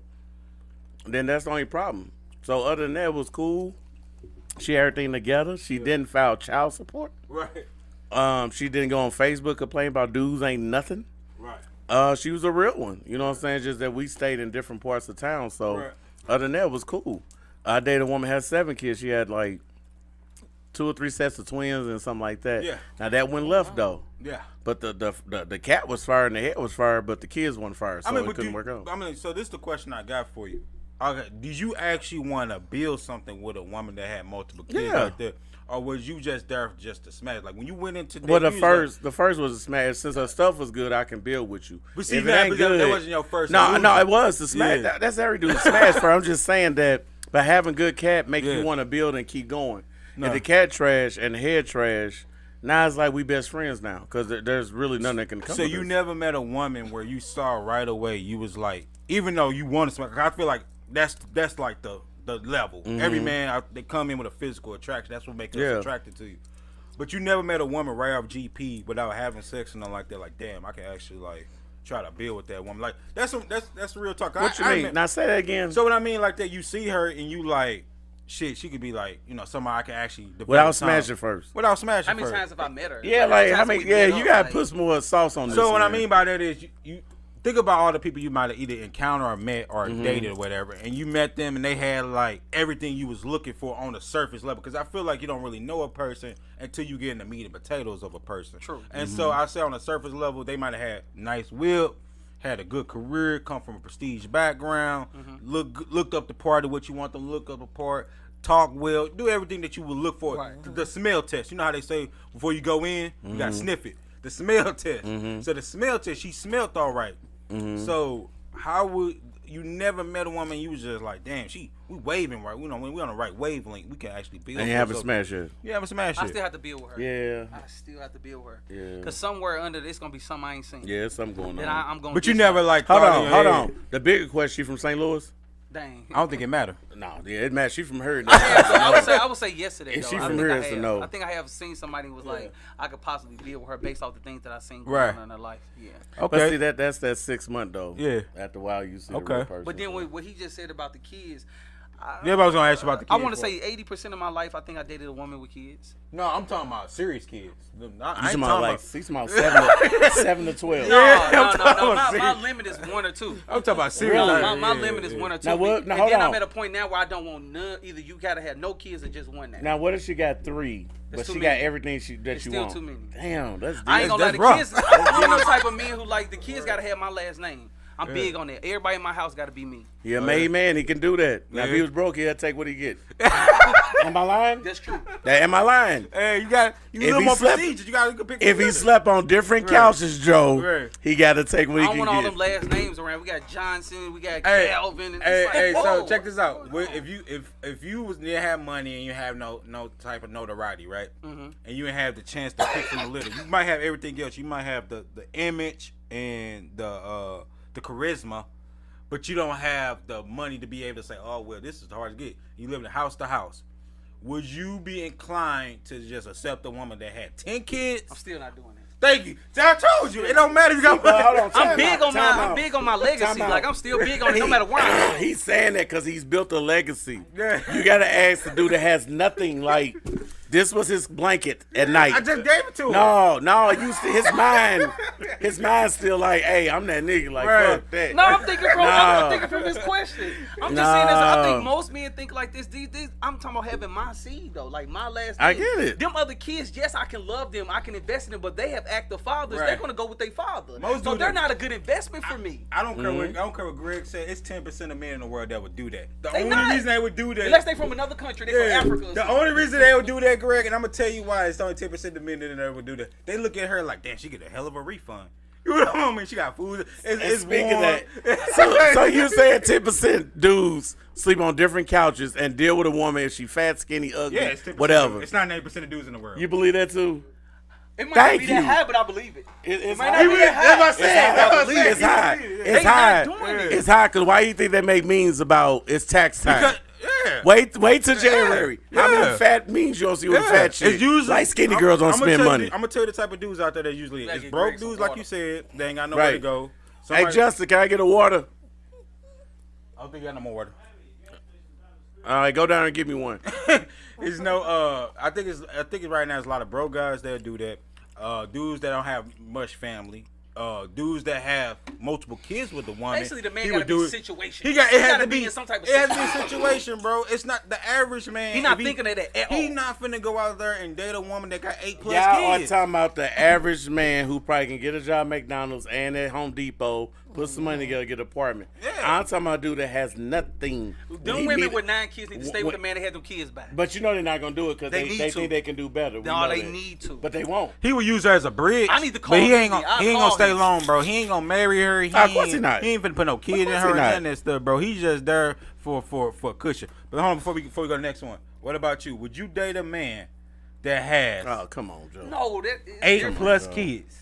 Then that's the only problem. So other than that, it was cool. She had everything together. She didn't file child support. Right. She didn't go on Facebook complain about dudes ain't nothing. Right. She was a real one. You know what I'm saying? Just that we stayed in different parts of town. So Right. other than that, it was cool. I dated a woman had 7 kids. She had like 2 or 3 sets of twins and something like that. Yeah. Now that went left though. Yeah. But the cat was fired and the head was fired, but the kids weren't fired, so it but couldn't work out. So this is the question I got for you. Okay, did you actually want to build something with a woman that had multiple kids Yeah. like that, or was you just there just to smash? Like when you went into Well, that, the you was first was a smash. Since her stuff was good, I can build with you. But see, if it that- ain't but that good, wasn't your first No, illusion. no, it was the smash. Yeah. That's every dude's smash. For I'm just saying that, but having good cat make Yeah. you want to build and keep going. No. If the cat trash and the head trash, now it's like we best friends now because there's really nothing that can come. So of you this. never met a woman where you saw right away you was like, even though you wanted something, I feel like that's like the the level. Every man, they come in with a physical attraction. That's what makes us attracted to you. But you never met a woman right off GP without having sex and nothing like that. Like, damn, I can actually like try to build with that woman. Like, that's real talk. What you mean? Now say that again. So what I mean, like that, you see her and you like, shit, she could be like, somebody I can actually develop without smashing first. Without smashing How many first. times have I met her? Yeah, like how many? Yeah, you gotta put some more sauce on this. So what I man. mean by that is you think about all the people you might have either encountered or met or dated or whatever, and you met them and they had like everything you was looking for on the surface level. Because I feel like you don't really know a person until you get in the meat and potatoes of a person. True. And so I say on the surface level, they might have had nice whip, had a good career, come from a prestige background, looked up the part of what you want them to look up the part. Talk well, do everything that you would look for. Right. The smell test. You know how they say before you go in, you gotta sniff it. The smell test. So the smell test, she smelled all right. So how would you never met a woman? You was just like, damn, we waving right. When we on the right wavelength, we can actually build. And you haven't smashed yet. You haven't smashed it. I still have to build with her. Yeah. I still have to build with her. Yeah. Because somewhere under this gonna be something I ain't seen. Yeah, it's something going on. Then I'm gonna. But you never like. Hold thought in your on. head. The bigger question, she from St. Louis? Dang. I don't think it matter. No, yeah, it matters. She from her. I would say yesterday. If Though. she I from think here, I it's a have. no. I think I have seen somebody who was like, I could possibly deal with her based off the things that I seen going Right. on in her life. Yeah. But Okay. see, that's that 6 month though. Yeah. After a while, you see Okay. the real person. But then what he just said about the kids, Everybody was gonna ask you about the kids. I want to say 80% of my life, I think I dated a woman with kids. No, I'm talking about serious kids. I You ain't talking talking like about. he's talking about 7 to 12. No. I'm talking about My serious. limit is 1 or 2. I'm talking about serious. No, my limit is 1 or 2. Now what- now and hold then on. I'm at a point now where I don't want none. Either you gotta have no kids or just one now. Now what if she got 3, but It's she too got many. everything that It's you still want? too many. Damn, that's deep. I ain't gonna lie, That's the rough. kids. I'm the type of man who like the kids gotta have my last name. I'm big on that. Everybody in my house gotta be me. He a made man. He can do that. Now if he Yeah. was broke, he'll take what he get. Am I lying? That's true. Am I lying? Hey, you got If a little he more slept- procedures. You got to pick. If he slept on different couches, Joe, Right. he got to take what I he don't can want all get. them last names around. We got Johnson, we got Hey, Calvin, and hey, it's like, hey. So whoa. check this out. If you was didn't have money and you have no type of notoriety, right? And you didn't have the chance to pick from the litter, you might have everything else. You might have the image and the charisma, but you don't have the money to be able to say, oh well, this is hard to get. You live in house to house. Would you be inclined to just accept a woman that had 10 kids? I'm still not doing that. Thank you. See, I told you. It don't matter if you got money. Hold on, I'm time big out, on time my out. I'm big on my legacy. Time out. Like I'm still big on it no matter where I'm at. He's saying that because he's built a legacy. Yeah. You got to ask the dude that has nothing. Like, this was his blanket at night. I just gave it to him. No, his mind still like, hey, I'm that nigga. Like, Right. fuck that. No, I'm thinking from No. I'm thinking from this question. I'm just saying this. I No. think most men think like this. These I'm talking about having my seed though, like my last. I name. get it. Them other kids, yes, I can love them, I can invest in them, but they have active fathers. Right. They're gonna go with their father. Most So do they're that. not a good investment for me. I don't care what Greg said. It's 10% of men in the world that would do that. The They only not. reason they would do that, Unless they from another country, they yeah, from Africa. or the something. only reason they would do that, Greg, and I'm gonna tell you why. It's only 10% of men that would do that. They look at her like, damn, she get a hell of a refund. You know what I mean? She got food. It's Speaking warm. of that, so you saying 10% dudes sleep on different couches and deal with a woman if she fat, skinny, ugly, Yeah, it's 10%. whatever. It's not 9% of dudes in the world. You believe that too? It might Thank not be that you. high, but I believe it. It's might high. not be that high. That's what I said. That's what I said. It's high. They It's not high. doing it. It's high because why you think they make memes about it's tax time? Because, yeah. Wait till January. How Yeah. many fat memes you don't see with fat shit? It's usually like skinny girls don't spend money. I'm gonna tell you the type of dudes out there that usually Like it's get broke Greg some dudes, like water. you said. They ain't got nowhere to Right. go. Hey Somebody- Justin, can I get a water? I don't think you got no more water. All right, go down and give me one. It's no. I think right now there's a lot of bro guys that do that. Dudes that don't have much family. Dudes that have multiple kids with the woman. Basically, the man he gotta would do be it. situation. He got. It He has gotta to be be in some type of It has to be a situation, bro. It's not the average man. He not if thinking of that at all. He not finna go out there and date a woman that got 8+ Y'all are kids. talking about the average man who probably can get a job at McDonald's and at Home Depot, put some money together, get an apartment. Yeah. I'm talking about a dude that has nothing. Them He women need- with 9 kids need to stay with the man that had them kids back. But you know they're not gonna do it because They they need to. think they can do better. We No, know they that. need to. But they won't. He would use her as a bridge. I need to call but he ain't Disney. gonna, I'll he ain't call gonna stay him. long, bro. He ain't gonna marry her. He Of course he not. He ain't finna put no kid in course her he and not. none of that stuff, bro. He's just there for a cushion. But hold on, before we go to the next one. What about you? Would you date a man that has Oh, come on, Joe. No, that is 8+ different. kids?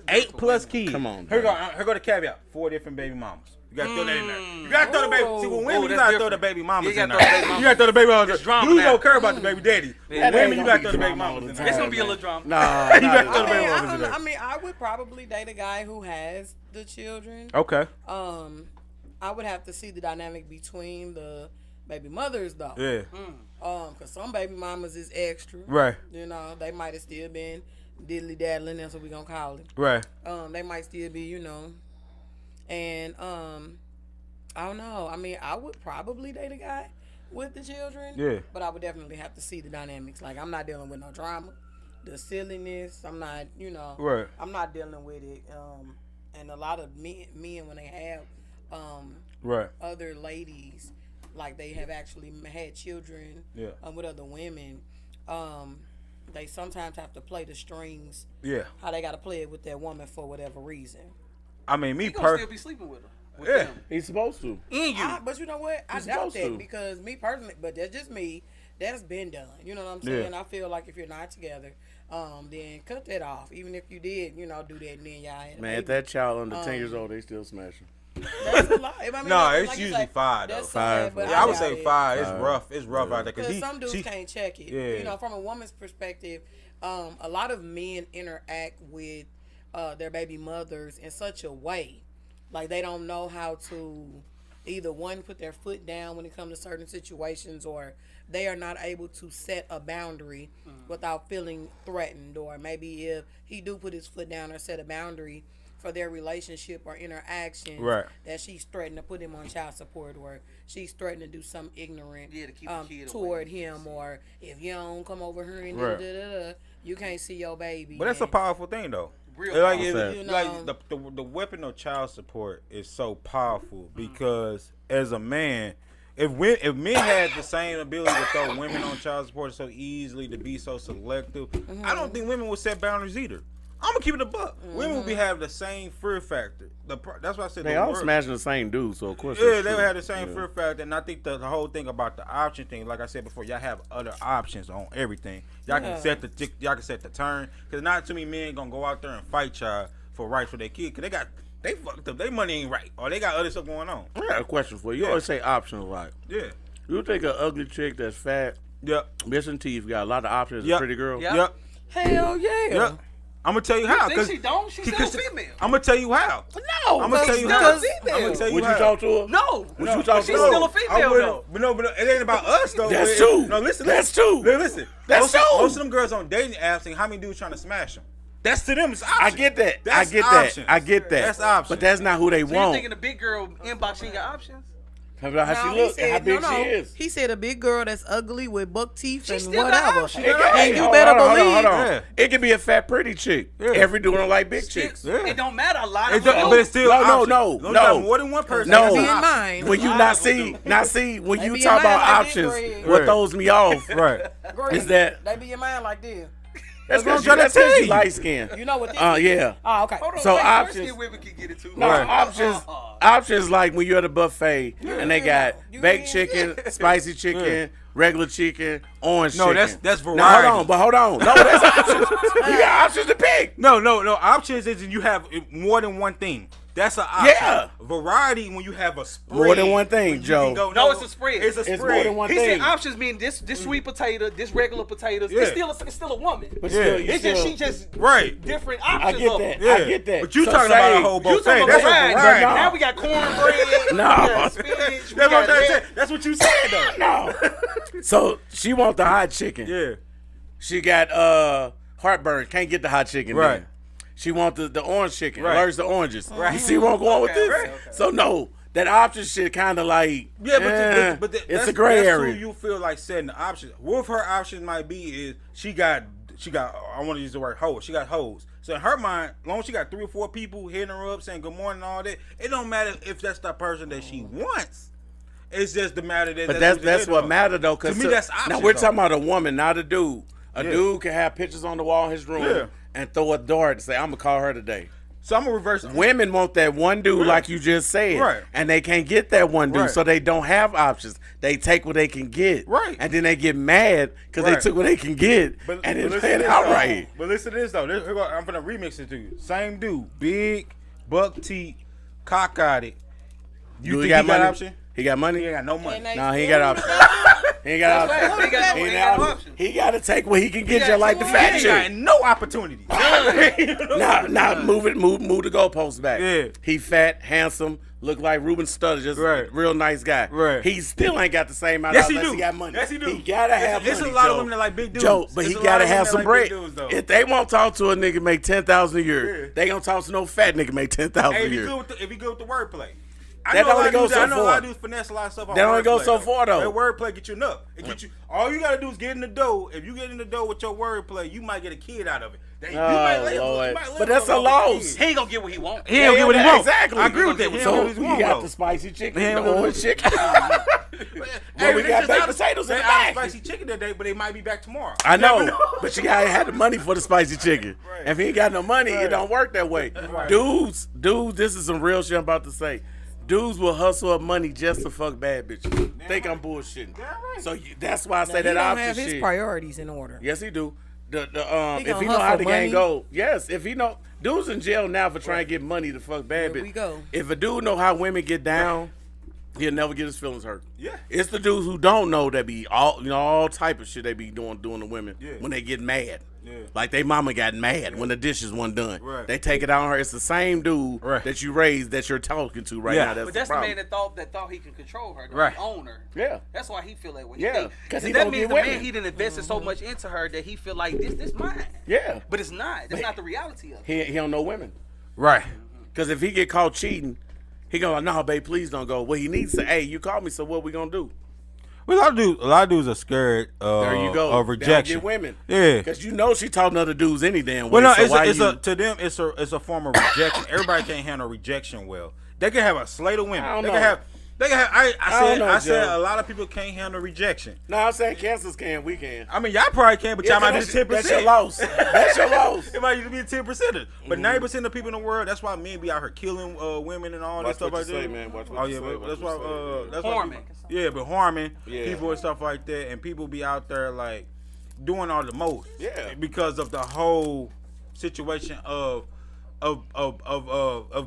8+ kids. Come on, Here Joe. go the caveat. 4 different baby mamas. You gotta throw that in there. You gotta throw the baby. See, with women, you that's gotta throw the different. baby mamas You in gotta there. throw the baby You gotta throw the baby mamas. There's drama Dudes now. don't care about the baby daddy. Yeah. Women, you gotta throw the Drama baby all mamas the in time. there. It's gonna be a little drama. Nah, You gotta throw the nah. baby mamas in there. I mean, I would probably date a guy who has the children. Okay. I would have to see the dynamic between the baby mothers, though. Yeah. Cause some baby mamas is extra. Right. You know, they might have still been diddly daddling. That's what we gonna call it. Right. They might still be, and I don't know. I mean, I would probably date a guy with the children. Yeah. But I would definitely have to see the dynamics. Like, I'm not dealing with no drama, the silliness. I'm not, Right. I'm not dealing with it. And a lot of men when they have Right. other ladies, like they have actually had children Yeah. with other women, they sometimes have to play the strings. Yeah. How they got to play it with that woman for whatever reason. I mean, me You gonna still personally. be sleeping with her. With Yeah. them. He's supposed to. In you. But you know what? I You're doubt supposed that to. because me personally, but that's just me. That's been done. You know what I'm saying? Yeah. I feel like if you're not together, then cut that off. Even if you did, do that, and then y'all had a Man, if baby. that child under 10 years old, they still smashing. That's a lot. I mean, No, like it's you usually say, 5 though. that's Five. sad, but Yeah, I would doubt say it. 5. It's rough. It's rough out there Because some dudes can't check it. Yeah. From a woman's perspective, a lot of men interact with their baby mothers in such a way, like they don't know how to either one put their foot down when it comes to certain situations, or they are not able to set a boundary without feeling threatened, or maybe if he do put his foot down or set a boundary for their relationship or interaction, Right. that she's threatened to put him on child support, or she's threatened to do something ignorant Yeah, to keep the kid toward away. him, or if you don't come over here and Right. you can't see your baby. But that's a and- powerful thing, though. Real Like, powerful. it- You like know. the weapon of child support is so powerful because as a man, if men had the same ability to throw women on child support so easily, to be so selective, I don't think women would set boundaries either. I'm gonna keep it a buck. Women would be having the same fear factor. That's why I said They the all word- smashing the same dude, so of course. Yeah, it's they would true. have the same Yeah. fear factor, and I think the whole thing about the option thing, like I said before, y'all have other options on everything. Y'all Yeah. can set the turn, because not too many men gonna go out there and fight y'all for rights for their kid, because they fucked up, their money ain't right, or they got other stuff going on. I got a question for you. You Yeah. always say options, right? Yeah, You think an ugly chick that's fat, yep, missing teeth, got a lot of options, Yep. a pretty girl? Yep. yep, Hell yeah. yep. I'm gonna tell you how. Think she don't? She's still female. I'm gonna tell you how. No, I'm gonna tell you because how. she's I'm gonna tell you Would how. you talk to her? No. Would you talk she's to her? still a I female, wouldn't- though. But no, it ain't about us though. That's But- true. No, listen. That's true. Listen. That's most, true. Most of them girls on dating apps think how many dudes trying to smash them. That's to them. It's options. I get that. That's I get that. options. I get that. That's options. But that's not who they So you want. thinking the big girl inbox, she ain't got options? How about how No, she he look and how said, big no. she is. He said a big girl that's ugly with buck teeth and still got whatever. options. It can- And you hold better on, hold on, believe. hold on. Yeah. It can be a fat, pretty chick. Yeah. Every dude don't like big chicks. Yeah. It don't matter. A lot It of them don't- do. but it's still No, no, options. no, You no. got more than one person. No, That's Be an in option. mind. when you Lies not will see, when They you be talk in mind about like this, options, Greg. what Right. throws me off Right. is that They be in mind like this. that's what I'm because trying to that's tell you you. light skin. You know what this is? Yeah. Oh, okay. Hold on, So wait, options- dark-skinned women can get it too. No, Right. options like when you're at a buffet and they got You baked ain't- chicken, spicy chicken, Yeah. regular chicken, orange No, chicken. that's Now, variety. hold on. No, that's options. You got options to pick. No. Options is you have more than one thing. That's an option. Yeah. Variety when you have a spread. More than one thing, when you Joe. can go- No, it's a spread. It's a It's spread. more than one He thing. said options mean this sweet potato, this regular potatoes. Yeah. It's still a woman. But Yeah. still, you It's just still- she just Right. different I options. get of that. them. Yeah. I get that. But you So talking say- about a whole You buffet. talking about That's a variety. variety. No. Now we got cornbread. No. We got spinach. We That's got what I'm that. saying. That's what you said though. No. So she want the hot chicken. Yeah. She got heartburn. Can't get the hot chicken. Right. Then. She want the orange chicken. Right. Allergic to oranges. Right. You see where I'm going with Okay, this? right. So no, that option shit kind of like it's a gray that's area. Who you feel like setting the options. What her options might be is she got I want to use the word hoes. She got hoes. So in her mind, as long as she got 3 or 4 people hitting her up saying good morning and all that, it don't matter if that's the person that she wants. It's just the matter that. But that's what matter though. Cause To me, that's now options, we're though. talking about a woman, not a dude. A Yeah. dude can have pictures on the wall in his room Yeah. and throw a dart and say, "I'm gonna call her today." So I'm gonna reverse it. Women want that one dude, Right. like you just said, Right. and they can't get that one dude, Right. so they don't have options. They take what they can get, Right. and then they get mad because they Right. took what they can get, and it's paying outright. But listen to this though. I'm gonna remix it to you. Same dude, big, buck teeth, cock-eyed, Do think he got money? option? He got money? He ain't got no money. No, he ain't got option. He ain't got option. He got no option. He got to take what he can get, just like the He fat ain't got chick. no opportunity. Now move the goalposts back. Yeah. He fat, handsome, look like Ruben Studdard, just Right. real nice guy. Right. He still ain't got the same amount Yes, of he unless do. he got money. Yes, he do. He gotta have It's money. a lot Joe. of women that like big dudes. Joe, but It's he a lot gotta of have women some that like big bread. dudes, though. If they won't talk to a nigga make $10,000 a year, Yeah. they gonna talk to no fat nigga make $10,000 Hey, a if you year. good with the wordplay. That only goes so I know a lot far. of dudes finesse a lot of stuff on That only goes wordplay, so far, though. That wordplay get you enough. It get you. All you gotta do is get in the dough. If you get in the dough with your wordplay, you might get a kid out of it. You might live, Lord. you might live But that's a long loss. with He ain't gonna get what he want. He don't get what he wants. Exactly. I agree with that. He don't So get what he you wants, got though. the spicy chicken, He the ain't gonna- orange chicken. But we Hey, got it's baked not- potatoes in they the out back. of spicy chicken today, but they might be back tomorrow. I You never know, but you gotta have the money for the spicy chicken. Right. If he ain't got no money, Right. it don't work that way. Right. Dudes, this is some real shit I'm about to say. Dudes will hustle up money just to fuck bad bitches. Think I'm bullshitting. right. So that's why I say He that don't option have his shit. priorities in order. Yes, he do. He If gonna he know how hustle the game money. go, yes. If he know, dudes in jail now for trying to get money to fuck bad Here bitches. we go. If a dude know how women get down, he'll never get his feelings hurt. Yeah. It's the dudes who don't know that be all type of shit they be doing to women Yeah. when they get mad. Yeah. Like they mama got mad when the dishes wasn't done. Right. They take it out on her. It's the same dude Right. that you raised that you're talking to right Yeah. now. That's But that's the the problem. man that thought he could control her, Right. own her. Yeah. That's why he feel that way. Yeah, 'cause he that don't means get the man women. he done invested so much into her that he feel like this mine. Yeah. But it's not. That's not the reality of it. He don't know women. Right. Because if he get caught cheating, he gonna like, no, babe, please don't go. Well, he needs to say, hey, you called me, so what we gonna do? Well, a lot of dudes are scared There you go. of rejection. They don't get women. Yeah. Because you know she talking to other dudes any damn way. Well, no, so why you, to them it's a form of rejection. Everybody can't handle rejection well. They can have a slate of women. I don't They know. can have. I said Joe. a lot of people can't handle rejection. No, I'm saying cancers can, we can. I mean, y'all probably can, but y'all might be the 10%. That's your loss. That's your loss. It might be 10%. But 90% of people in the world, that's why men be out here killing women and all Watch this stuff what like you that. say, man. Watch what Oh you yeah, say. but Watch that's what why you say. that's why Harming. but harming Yeah. people and stuff like that, and people be out there like doing all the most. Yeah. Because of the whole situation of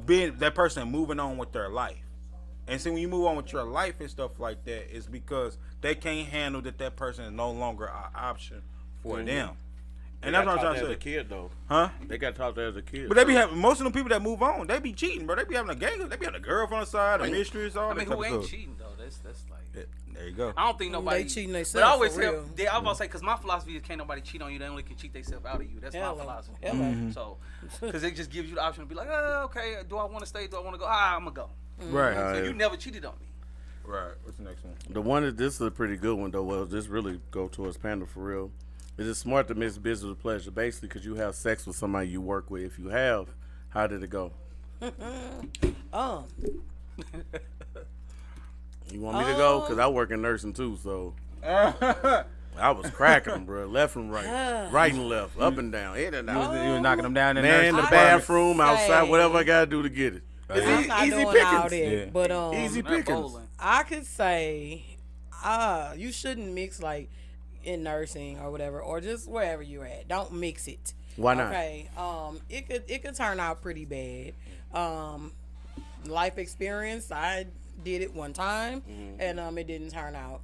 being that person moving on with their life. And see, when you move on with your life and stuff like that, it's because they can't handle that person is no longer an option for them. And that's what I'm trying to say. As a kid, though. Huh? They got taught that as a kid. But they be having most of the people that move on, they be cheating, bro. They be having a gang, they be having a girl on the side, a mistress, all I mean, that who type ain't of stuff. cheating though? That's like. Yeah, there you go. I don't think nobody cheating themselves, But I always for tell, real. I was about to say, because my philosophy is can't nobody cheat on you. They only can cheat themselves out of you. That's Hello. my philosophy. Hello. Mm-hmm. So, because it just gives you the option to be like, oh, okay, do I want to stay? Do I want to go? I'm gonna go. Right. So you never cheated on me. Right. What's the next one? The one that this is a pretty good one though. Well, this really go towards Panda for real. Is it smart to mix business with pleasure? Basically, because you have sex with somebody you work with. If you have, how did it go? You want me to go? Because I work in nursing too, so I was cracking them, bro. Left and right, right and left, up and down, in and You out. was knocking them down in Man, in there. the bathroom, outside, say- whatever I gotta do to get it. I'm not Easy doing all pickings. that, Yeah. but Easy They're pickings. bowling. I could say, you shouldn't mix like in nursing or whatever, or just wherever you're at. Don't mix it. Why not? Okay. It could turn out pretty bad. Life experience. I did it one time, and it didn't turn out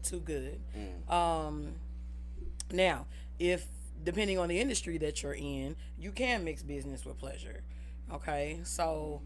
too good. Now, if depending on the industry that you're in, you can mix business with pleasure. Okay, so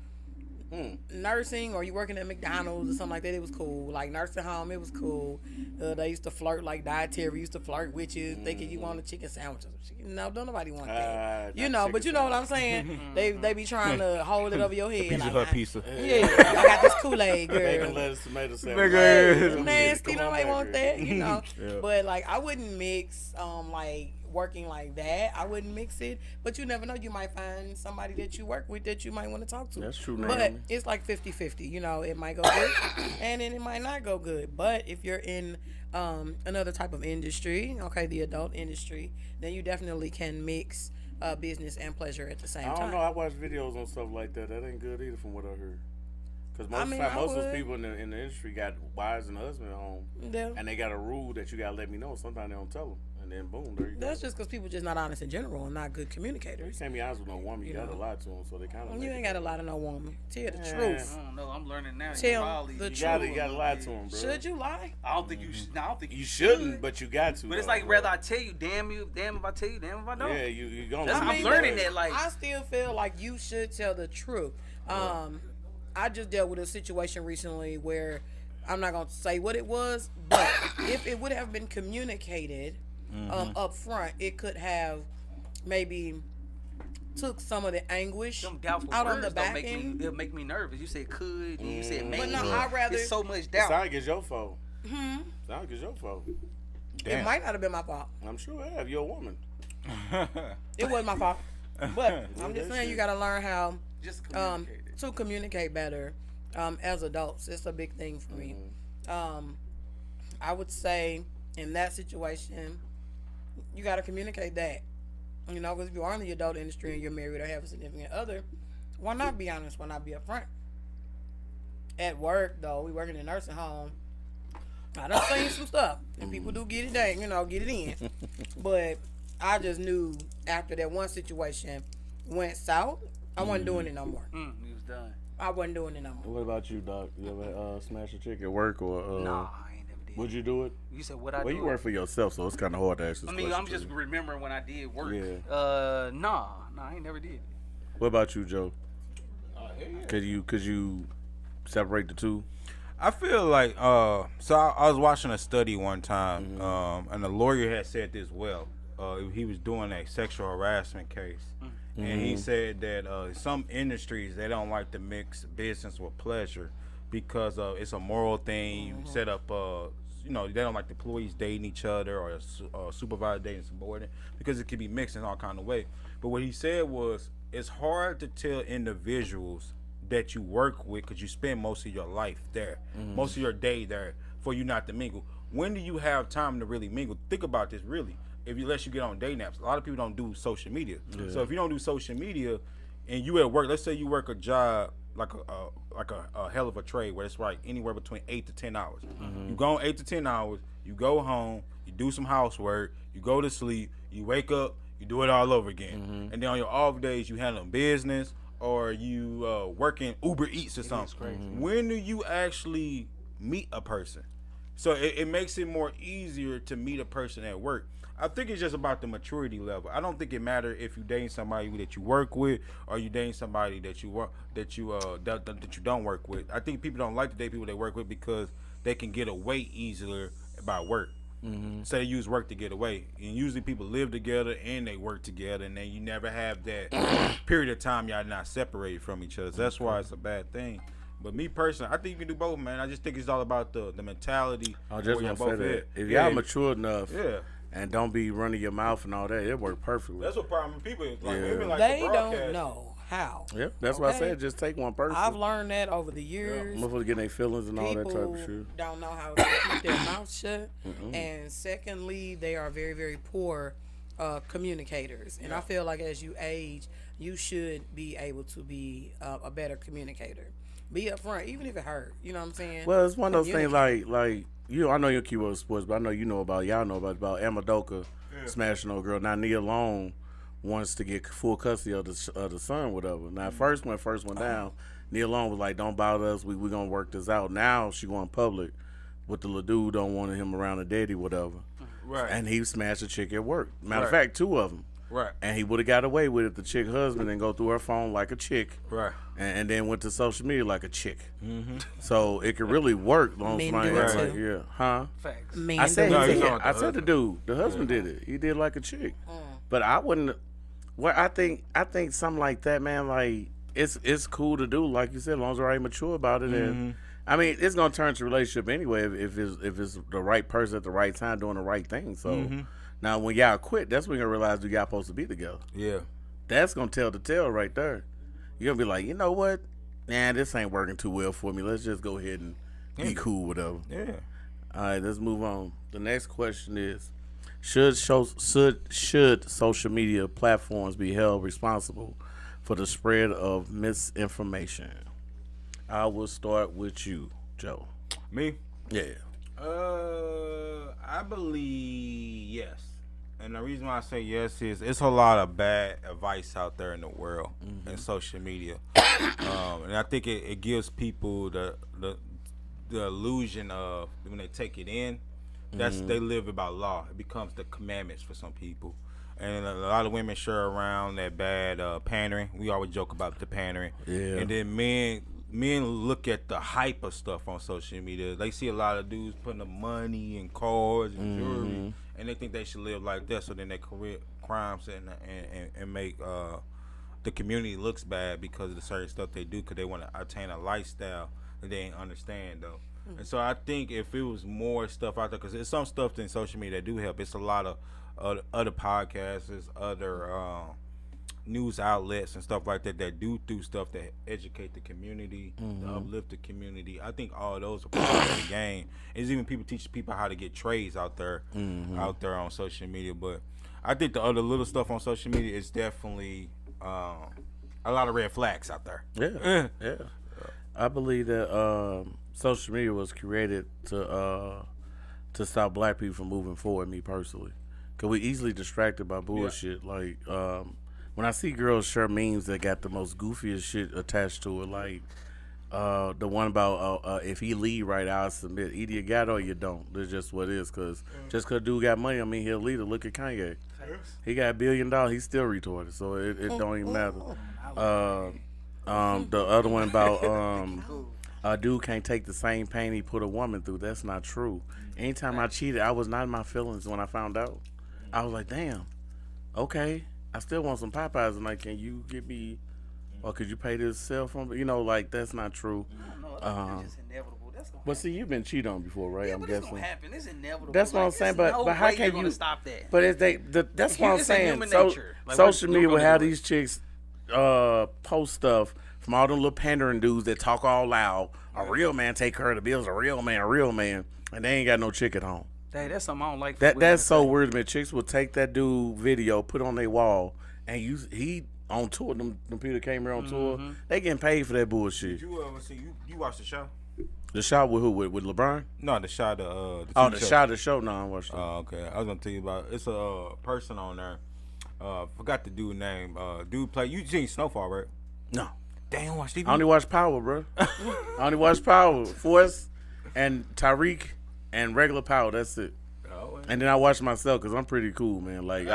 nursing or you working at McDonald's or something like that, it was cool. Like nursing home, it was cool. They used to flirt, like dietary used to flirt with you, thinking you want a chicken sandwich. No, don't nobody want that. You know, but you know what I'm saying? They be trying to hold it over your head. Pizza like, Hut pizza. Yeah, I got this Kool-Aid, Bacon, girl. lettuce, tomato sandwich. Nigga. Nasty, Come on nobody back want here. that, you know. Yeah. But like, I wouldn't mix like working like that. I wouldn't mix it. But you never know, you might find somebody that you work with that you might want to talk to. That's true, But Naomi. it's like 50-50. You know, it might go good and then it might not go good. But if you're in another type of industry, okay, the adult industry, then you definitely can mix business and pleasure at the same I time. don't know. I watch videos on stuff like that. That ain't good either, from what I heard. Because most of those people in the industry got wives and husbands at home, and they got a rule that you gotta let me know. Sometimes they don't tell them, and then boom, there you go. That's just because people just not honest in general and not good communicators. You can't be honest with no woman. You gotta lie to them, so they kind of. You ain't got to lie to no woman. Tell the truth. I don't know. I'm learning now. Tell the truth. You gotta lie to them, bro. Should you lie? I don't think you should. I don't think you shouldn't, but you got to. But it's like rather I tell you, damn if I tell you, damn if I don't. Yeah, you gonna. That's I'm learning that. Like I still feel like you should tell the truth. I just dealt with a situation recently where I'm not gonna say what it was, but if it would have been communicated up front, it could have maybe took some of the anguish out on the back end. It'll make me nervous. You said could, and you said maybe. But no, I'd rather. It's so much doubt. Sound like it's your fault. Sound like it's your fault. Damn. It might not have been my fault. I'm sure it have. You're a woman. It wasn't my fault. But I'm just saying you gotta learn how to communicate better as adults. It's a big thing for me. I would say in that situation, you gotta communicate that. You know, because if you are in the adult industry and you're married or have a significant other, why not be honest? Why not be upfront? At work, though, we work in a nursing home. I done seen some stuff, and people do get it done, get it in. But I just knew after that one situation went south, I wasn't doing it no more. He was done. I wasn't doing it no more. What about you, Doc? You ever smash a chick at work or? Nah, I ain't never did. Would you do it? You said what I do? Well, you work for yourself, so it's kind of hard to ask this question. I'm just remembering when I did work. Yeah. Nah, I ain't never did. What about you, Joe? Could you separate the two? I feel like so I was watching a study one time, and the lawyer had said this well. He was doing a sexual harassment case, and he said that some industries they don't like to mix business with pleasure because it's a moral thing. You set up, they don't like the employees dating each other or a supervisor dating subordinate because it could be mixed in all kind of way. But what he said was it's hard to tell individuals that you work with because you spend most of your life there, most of your day there for you not to mingle. When do you have time to really mingle? Think about this really. Unless you get on day naps, a lot of people don't do social media. Yeah. So if you don't do social media, and you at work, let's say you work a job like a hell of a trade where it's like anywhere between 8 to 10 hours. You go on 8 to 10 hours, you go home, you do some housework, you go to sleep, you wake up, you do it all over again. And then on your off days, you handle business or you working Uber Eats or something. When do you actually meet a person? So it makes it more easier to meet a person at work. I think it's just about the maturity level. I don't think it matters if you dating somebody that you work with or you dating somebody that you don't work with. I think people don't like to date people they work with because they can get away easier by work. So they use work to get away. And usually people live together and they work together, and then you never have that period of time y'all not separated from each other. So that's why it's a bad thing. But me personally, I think you can do both, man. I just think it's all about the mentality. I just want to say that if y'all mature enough, and don't be running your mouth and all that, it work perfectly. That's what problem people like. Even like they don't know how. Yep, that's what I said. Just take one person. I've learned that over the years. Motherfuckers getting their feelings and all that type of shit. People don't know how to keep their mouth shut. And secondly, they are very, very poor communicators. And I feel like as you age, you should be able to be a better communicator. Be upfront, even if it hurt. You know what I'm saying? Well, it's one of those things like I know your keyword sports, but I know y'all know about Amadoka smashing old girl. Now Nia Long wants to get full custody of the son, whatever. Now first went down, Nia Long was like, "Don't bother us. We gonna work this out." Now she going public with the little dude don't want him around the daddy, whatever. Right. And he smashed a chick at work. Matter of fact, 2 of them. Right. And he would have got away with it, the chick husband, and go through her phone like a chick. Right. And then went to social media like a chick. So it could really work. Men do it too. Yeah. Huh? Facts. I said the dude. The husband did it. He did like a chick. But I wouldn't. Well, I think something like that, man. Like it's cool to do, like you said, as long as we're already mature about it. And I mean, it's gonna turn to a relationship anyway if it's the right person at the right time doing the right thing. So. Now, when y'all quit, that's when you're going to realize y'all supposed to be together. Yeah. That's going to tell the tale right there. You're going to be like, you know what? Nah, this ain't working too well for me. Let's just go ahead and be cool, whatever. Yeah. All right, let's move on. The next question is, should social media platforms be held responsible for the spread of misinformation? I will start with you, Joe. Me? Yeah. I believe yes. And the reason why I say yes is it's a lot of bad advice out there in the world and social media. And I think it gives people the illusion of when they take it in, they live about law. It becomes the commandments for some people. And a lot of women share around that bad pandering. We always joke about the pandering. Yeah. And then men look at the hype of stuff on social media. They see a lot of dudes putting up money and cars and jewelry, and they think they should live like that. So then they commit crimes and make the community looks bad because of the certain stuff they do, because they want to attain a lifestyle that they ain't understand though. And so I think if it was more stuff out there, because there's some stuff in social media that do help. It's a lot of other podcasts, there's other news outlets and stuff like that do stuff that educate the community, to uplift the community. I think all of those are part of the game. There's even people teaching people how to get trades out there on social media. But I think the other little stuff on social media is definitely a lot of red flags out there. Yeah. I believe that social media was created to stop black people from moving forward, me personally. Because we easily distracted by bullshit. Like, when I see girls share memes that got the most goofiest shit attached to it, like the one about if he lead right, I'll submit. Either you got it or you don't. That's just what it is. Because just because dude got money, I mean, he'll lead it. Look at Kanye. He got $1 billion. He's still retarded. So it don't even matter. The other one about a dude can't take the same pain he put a woman through. That's not true. Anytime I cheated, I was not in my feelings when I found out. I was like, damn, okay, I still want some Popeyes tonight. Can you get me, or could you pay this cell phone? You know, like, that's not true. No, that's just inevitable. That's gonna But see, you've been cheated on before, right? yeah, I'm but guessing. it's gonna happen. It's inevitable. That's what I'm saying. But how way can you're gonna you stop that? But that's what I'm It's in saying. human So, nature. Like, social we're media will gonna have do it. these chicks post stuff from all them little pandering dudes that talk all loud. A real man take care of the bills. A real man, and they ain't got no chick at home. Hey, that's something I don't like. That's so weird to me. Chicks will take that dude video, put it on their wall, and he on tour. Them Peter came here on tour. They getting paid for that bullshit. Did you ever see you watch the show? The shot with who? With LeBron? No, the shot the Oh, the shot of the show. No, I watched it. Oh, okay. I was gonna tell you about it's a person on there. Forgot the dude name. Dude play. You seen Snowfall, right? No, Damn, watch TV. I only watch Power, bro. I only watch Power, Force, and Tyreek, and regular Power. That's it. And then I watch myself because I'm pretty cool, man. Like,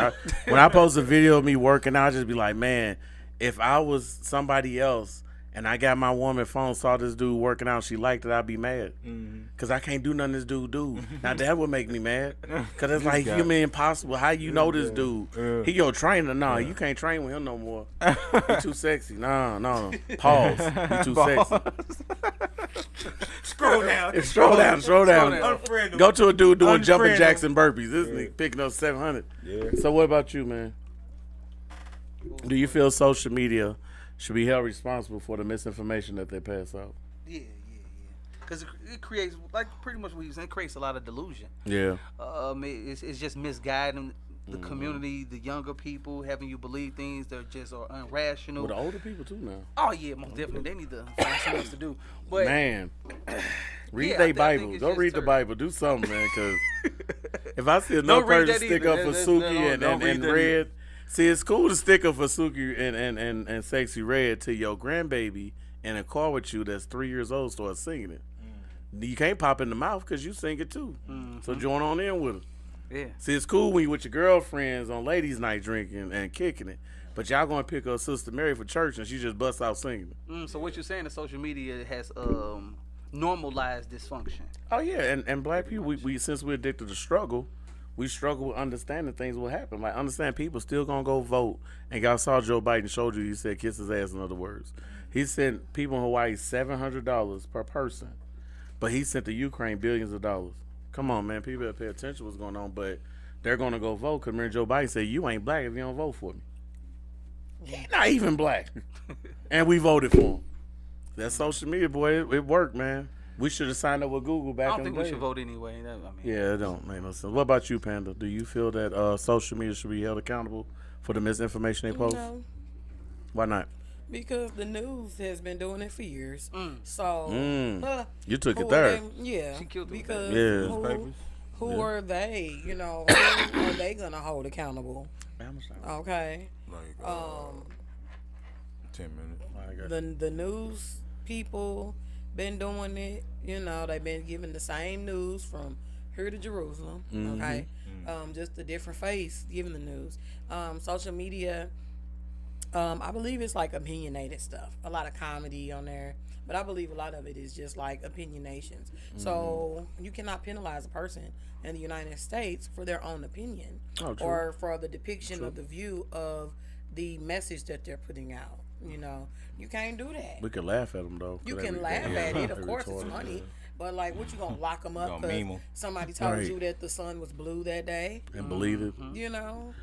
when I post a video of me working out, I just be like, man, if I was somebody else and I got my woman phone, saw this dude working out, she liked it, I'd be mad. Because I can't do nothing this dude do. Now, that would make me mad. Because it's like human impossible. How you know this dude? He your trainer. No, you can't train with him no more. You too sexy. No. Pause. You too sexy. Scroll down. Scroll down. Unfriend Go to a dude doing jumping Unfriend jacks and burpees. This nigga picking up 700. Yeah. So what about you, man? Do you feel social media should be held responsible for the misinformation that they pass out? Yeah. Because it creates, like pretty much what you saying, it creates a lot of delusion. Yeah. It's just misguiding the community, the younger people, having you believe things that just are irrational. Well, the older people too now. Oh yeah, most definitely. They need to find something else to do. But Man, read Yeah, I their think Bible. it's Go just read the turd. Bible. Do something, man. Because if I see another Don't read person that stick either. up for That's- Suki don't read and that Red, see, it's cool to stick up for Suki and Sexy Red till your grandbaby in a car with you that's 3 years old starts singing it. You can't pop in the mouth because you sing it too. So join on in with her. yeah, See, it's cool when you with your girlfriends on ladies' night drinking and kicking it, but y'all gonna pick up Sister Mary for church and she just busts out singing it. so what you're saying is social media has normalized dysfunction. Oh yeah, and black people, we since we're addicted to struggle, we struggle with understanding things will happen. Like, understand people still gonna go vote. And y'all saw Joe Biden showed you, he said kiss his ass, in other words. He sent people in Hawaii $700 per person, but he sent to Ukraine billions of dollars. Come on, man, people that pay attention to what's going on, but they're gonna go vote because remember Joe Biden said, you ain't black if you don't vote for me. He's not even black. And we voted for him. That social media, boy, it worked, man. We should have signed up with Google back I don't in think the we day. should vote anyway. Yeah, it don't make no sense. What about you, Panda? Do you feel that social media should be held accountable for the misinformation they post? No. Why not? Because the news has been doing it for years. So You took who it there. are they- Yeah. She killed it. Because Yeah. who are they? You know, who are they gonna hold accountable? Okay. Like 10 minutes. The news people been doing it. You know, they've been giving the same news from here to Jerusalem. Okay, just a different face giving the news. Social media. I believe it's like opinionated stuff. A lot of comedy on there, but I believe a lot of it is just like opinionations. So you cannot penalize a person in the United States for their own opinion or for the depiction of the view of the message that they're putting out. You know, you can't do that. We can laugh at them though. You can laugh at it, of course, it's funny. But like, what you gonna lock them up Gonna meme because 'em. somebody told Right. you that the sun was blue that day? and believe it. You know,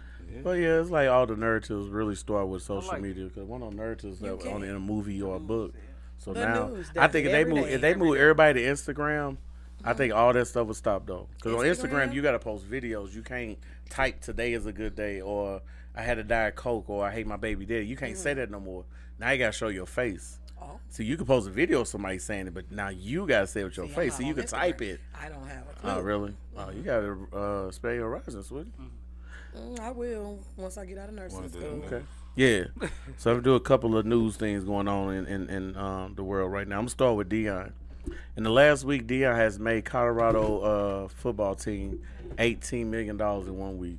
But yeah, it's like all the narratives really start with social like media because one of the narratives that can't. only in a movie or a book. So The now news, I think if they every move day, if they every move day. everybody to Instagram, I think all that stuff would stop though. Because on Instagram Instagram? you got to post videos. You can't type "Today is a good day" or "I had a Diet Coke" or "I hate my baby daddy." You can't say that no more. Now you got to show your face. Oh. So you can post a video of somebody saying it, but now you got to say it with your See, I'm face. not So you on can Instagram. type it. I don't have a clue. Oh, really? Oh, you got to spare your horizons, sweetie. I will once I get out of nursing Wanna do school. that. Okay. Yeah. So I'm gonna do a couple of news things going on in the world right now. I'm gonna start with Dion. In the last week, Dion has made Colorado football team $18 million in 1 week.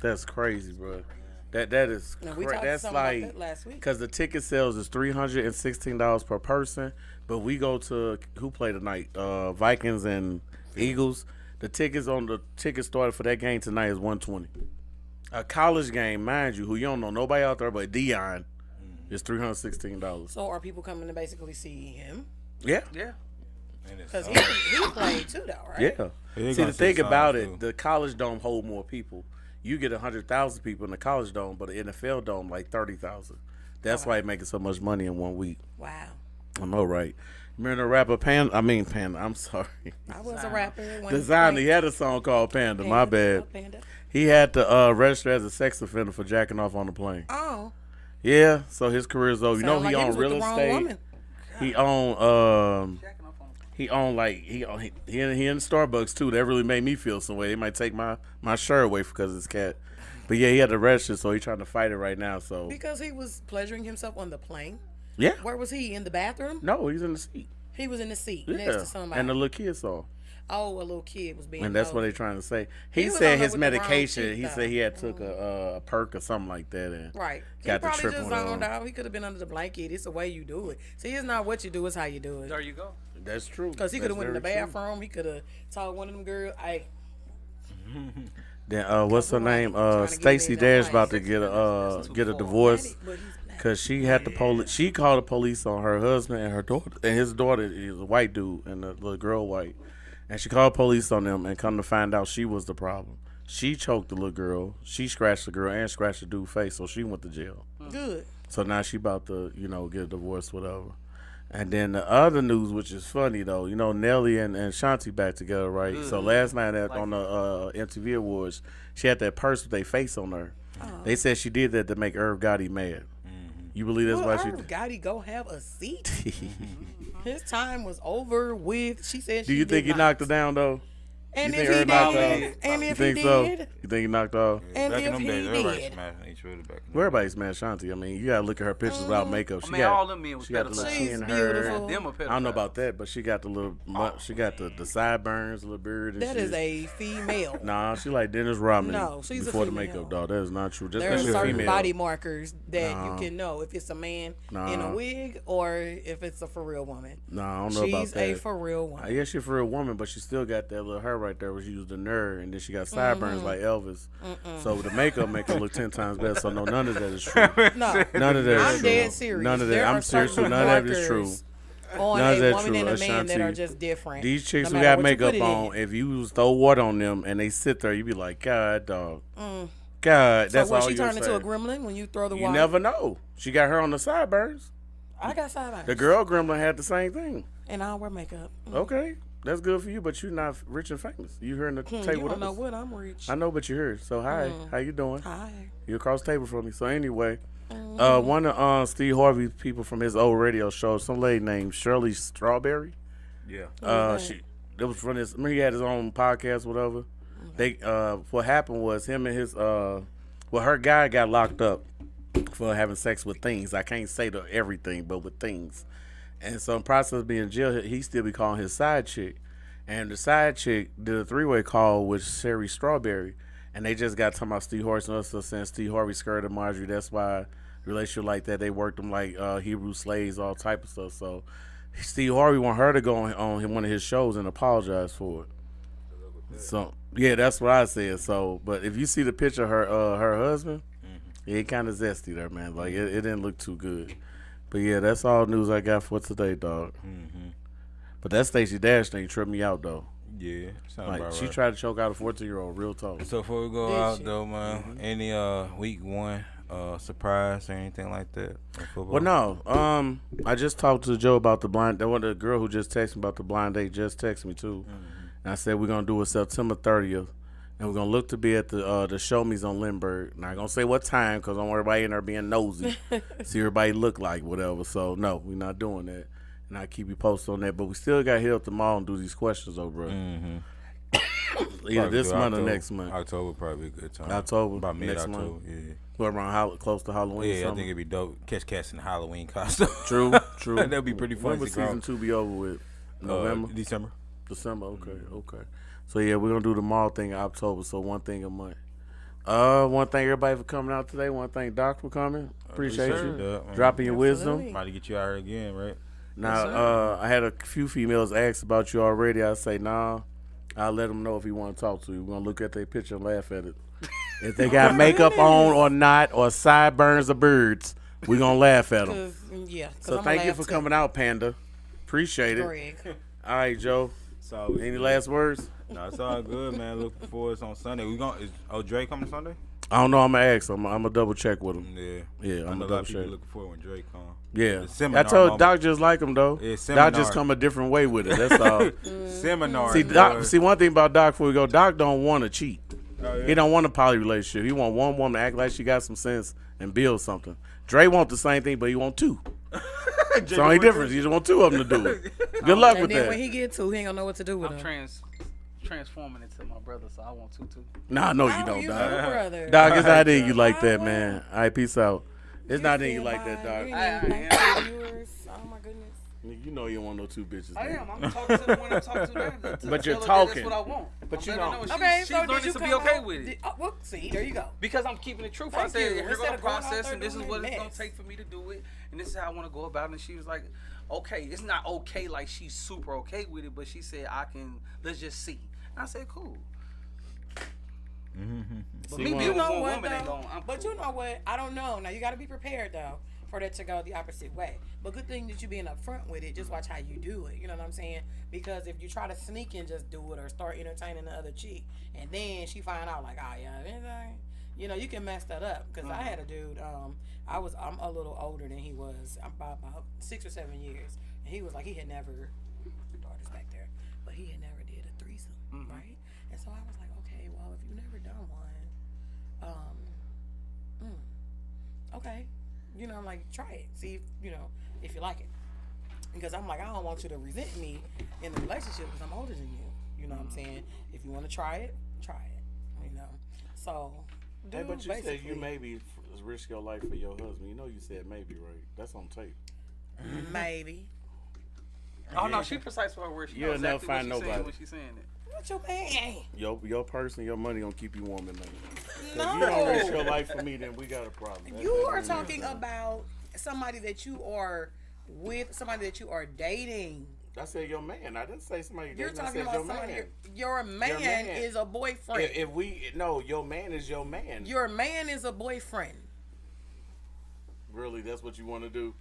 That's crazy, bro. That is Now, we cra- talked that's something about like that last week. because the ticket sales is $316 per person, but we go to who play tonight? Vikings and Eagles. The tickets on the ticket started for that game tonight is $120. A college game, mind you, who you don't know nobody out there but Dion, is $316. So are people coming to basically see him? Yeah, Yeah. And it's Because he played too, though, right? yeah. They See, gonna the thing signs, about too. it, the college dome hold more people. You get 100,000 people in the college dome, but the NFL dome like 30,000. That's why it making so much money in 1 week. Wow. I know, right? Remember the rapper Panda? I'm sorry. I was a rapper. When Designer, he had a song called Panda. My bad. Panda. He had to register as a sex offender for jacking off on the plane. Oh. Yeah, so his career is over. You know Sound he like owned was with real the wrong estate. woman. He owned Jacking off on he owned like he in Starbucks too. That really made me feel some way. They might take my shirt away because of his cat. But yeah, he had to register, so he's trying to fight it right now. So Because he was pleasuring himself on the plane. yeah, Where was he? In the bathroom? no, he's in the seat. He was in the seat Yeah, next to somebody. and the little kid saw. Oh, a little kid was being And that's what nosy. they're trying to say. He was said on there his with the wrong medication. chick, He though. said he had took a perk or something like that, and Right. He got the probably trip just on zoned him. out. He could have been under the blanket. It's the way you do it. See, it's not what you do, it's how you do it. There you go. That's true. Because he could have That's went in the very true. bathroom. He could have told one of them girls, hey, Then what's her name? Trying to get Stacey me in Dash that about to life. get a divorce but he's black. because she had the police. She called the police on her husband and her daughter, and his daughter is a white dude and the little girl white, and she called police on them and come to find out she was the problem. She choked the little girl. She scratched the girl and scratched the dude's face, so she went to jail. Good. So now she about to get a divorce, whatever. And then the other news, which is funny though, Nelly and Shanti back together, right? So last night on the MTV Awards, she had that purse with their face on her. They said she did that to make Irv Gotti mad. You believe that's Well, why she Irv did? Gotti go have a seat. His time was over with. She said. Do she you think did he not. knocked her down though? And You if think he Irv knocked her did, out? and You if he think so? did, You think he knocked her off? and back in if them he days, everybody did, smashing each other back in them Well, everybody's mad Shanti. I mean, you gotta look at her pictures without makeup. She Man, got all them men was she got the little pedophiles. She's chin beautiful. hair. Them a I don't know pedophile. about that, but she got the little, she got the sideburns, the little beard. And that shit. is a female. Nah, she like Dennis Rodman. No, she's a before the female. makeup, dog. That is not true. Just There are because she's a certain female. body markers that Nah. you can know if it's a man in Nah. a wig or if it's a for real woman. Nah, I don't know about She's that. a for real woman. Yeah, she's for a woman, but she still got that little hair right there where she used the nerve, and then she got sideburns like Elvis. So the makeup make her look 10 times better. So no, none of that is true. No, None of that is I'm true. dead serious. None of that. There I'm are serious. certain None of that is true. markers on None of a that woman true, and a man that Ashanti. are just different. These chicks no who matter got what you makeup put it on, in. if you throw water on them and they sit there, you be like, God, dog. God, So that's when all she you turned say. into a gremlin when you throw the You water? never know. She got her on the sideburns. I got sideburns. The girl gremlin had the same thing. And I don't wear makeup. Okay. That's good for you, but you're not rich and famous. You here in the table You with don't know us. what I'm rich. I know, but you're here. So hi, how you doing? Hi. You across the table from me. So anyway, one of Steve Harvey's people from his old radio show, some lady named Shirley Strawberry. Yeah. It was from his. Remember he had his own podcast, whatever. They what happened was him and his her guy got locked up for having sex with things. I can't say to everything, but with things. And so in process of being in jail, he still be calling his side chick. And the side chick did a 3-way call with Sherry Strawberry. And they just got talking about Steve Harvey and us saying Steve Harvey skirted Marjorie. That's why relationship like that, they worked them like Hebrew slaves, all type of stuff. So Steve Harvey want her to go on one of his shows and apologize for it. So yeah, that's what I said. So, but if you see the picture of her husband, it kind of zesty there, man. Like it didn't look too good. But yeah, that's all news I got for today, dog. But that Stacey Dash thing tripped me out though. Yeah, sounds Like about she right. tried to choke out a 14-year-old. Real talk. So before we go Did out she? though, man, any week 1 surprise or anything like that in football? Well, no. I just talked to Joe about the blind. That one, the girl who just texted me about the blind date just texted me too. And I said we're gonna do it September 30th, and we're gonna look to be at the Show Me's on Lindbergh. Not gonna say what time because I don't want everybody in there being nosy, see everybody look like whatever. So no, we're not doing that. And I'll keep you posted on that. But we still got to hit up the mall and do these questions, though, bro. Either this month or next month. October probably be a good time. October, About next mid-October, month. yeah. We're around close to Halloween. Yeah, I think it'd be dope. Catch cats in the Halloween costume. True, true. That'd be pretty fun. When will season 2 be over with? November? December. December, okay. So, yeah, we're going to do the mall thing in October, so one thing a month. Want to thank everybody for coming out today. Want to thank Doc for coming. Appreciate you. that, man. Dropping your wisdom. Absolutely. Might get you out here again, right? Now, I had a few females ask about you already. I say, nah, I'll let them know if you want to talk to you. We're going to look at their picture and laugh at it. If they got makeup on or not, or sideburns or beards, we're going to laugh at them. So thank you for coming out, Panda. Appreciate it. Greg. All right, Joe. So Any last words? No, it's all good, man. Looking forward to on Sunday. Is Dre coming Sunday? I don't know. I'm going to ask. I'm going to double check with him. Yeah. Yeah, I I'm know going a to lot double of people check. looking forward when Dre come. Yeah. The seminar I told moment. Doc just like him, though. Yeah, Doc seminar. just come a different way with it. That's all. Seminar. See, boy. Doc, one thing about Doc before we go, Doc don't want to cheat. Oh, yeah? He don't want a poly relationship. He want one woman to act like she got some sense and build something. Dre want the same thing, but he want 2. It's the only difference. He just want 2 of them to do it. Good luck And with then when that. he get to, he ain't gonna know what to do with I'm him. transforming into my brother, so I want to too. Nah, no, you Oh, don't, you Doc. know, brother. Doc, it's not in you like that, man. All right, peace out. It's not in you like that, You Doc. ain't even thank the viewers. Oh my goodness. You know you don't want no 2 bitches. I man. am. I'm talking to the one I'm talking to now. To But you're tell her that talking. That's what I want. But I'm you letting her don't. know Okay, she's so did learning you to come be okay out- with it. well, see, there you go. Because I'm keeping the truth. I Thank said, you. here's Instead the of going out process, there and this is doing what that it's going mess. to take for me to do it, and this is how I want to go about it. And she was like, okay, it's not okay like she's super okay with it, but she said, let's just see. And I said, cool. But See, me one- being You know one what, woman ain't though? going, But you know what? I don't know. Now, you got to be prepared, though, for that to go the opposite way. But good thing that you being upfront with it. Just watch how you do it. You know what I'm saying? Because if you try to sneak and just do it or start entertaining the other chick, and then she find out, like, oh, yeah, anything, you know, you can mess that up. Because I had a dude, I'm a little older than he was. I'm about 6 or 7 years. And he was like, he had never, daughter's back there, but he had never did a threesome, right? And so I was like, okay, well, if you've never done one, okay, you know, I'm like, try it, see if, you know, if you like it, because I'm like, I don't want you to resent me in the relationship because I'm older than you know what I'm saying? If you want to try it, you know. So, Hey, dude, but you said you basically, maybe risk your life for your husband. You know you said maybe, right? That's on tape. maybe. oh, no, she precise for her words. She You'll knows never exactly find what she's saying nobody. when she's saying it. What your man? Your person, your money gonna keep you warm at night. If No. you don't risk your life for me, then we got a problem. You are talking about somebody that you are with, somebody that you are dating. I said your man. I didn't say somebody. You're dating. I talking said about your somebody. man. Your man man. is a boyfriend. If we no, your man is your man. Your man is a boyfriend. Really, that's what you want to do?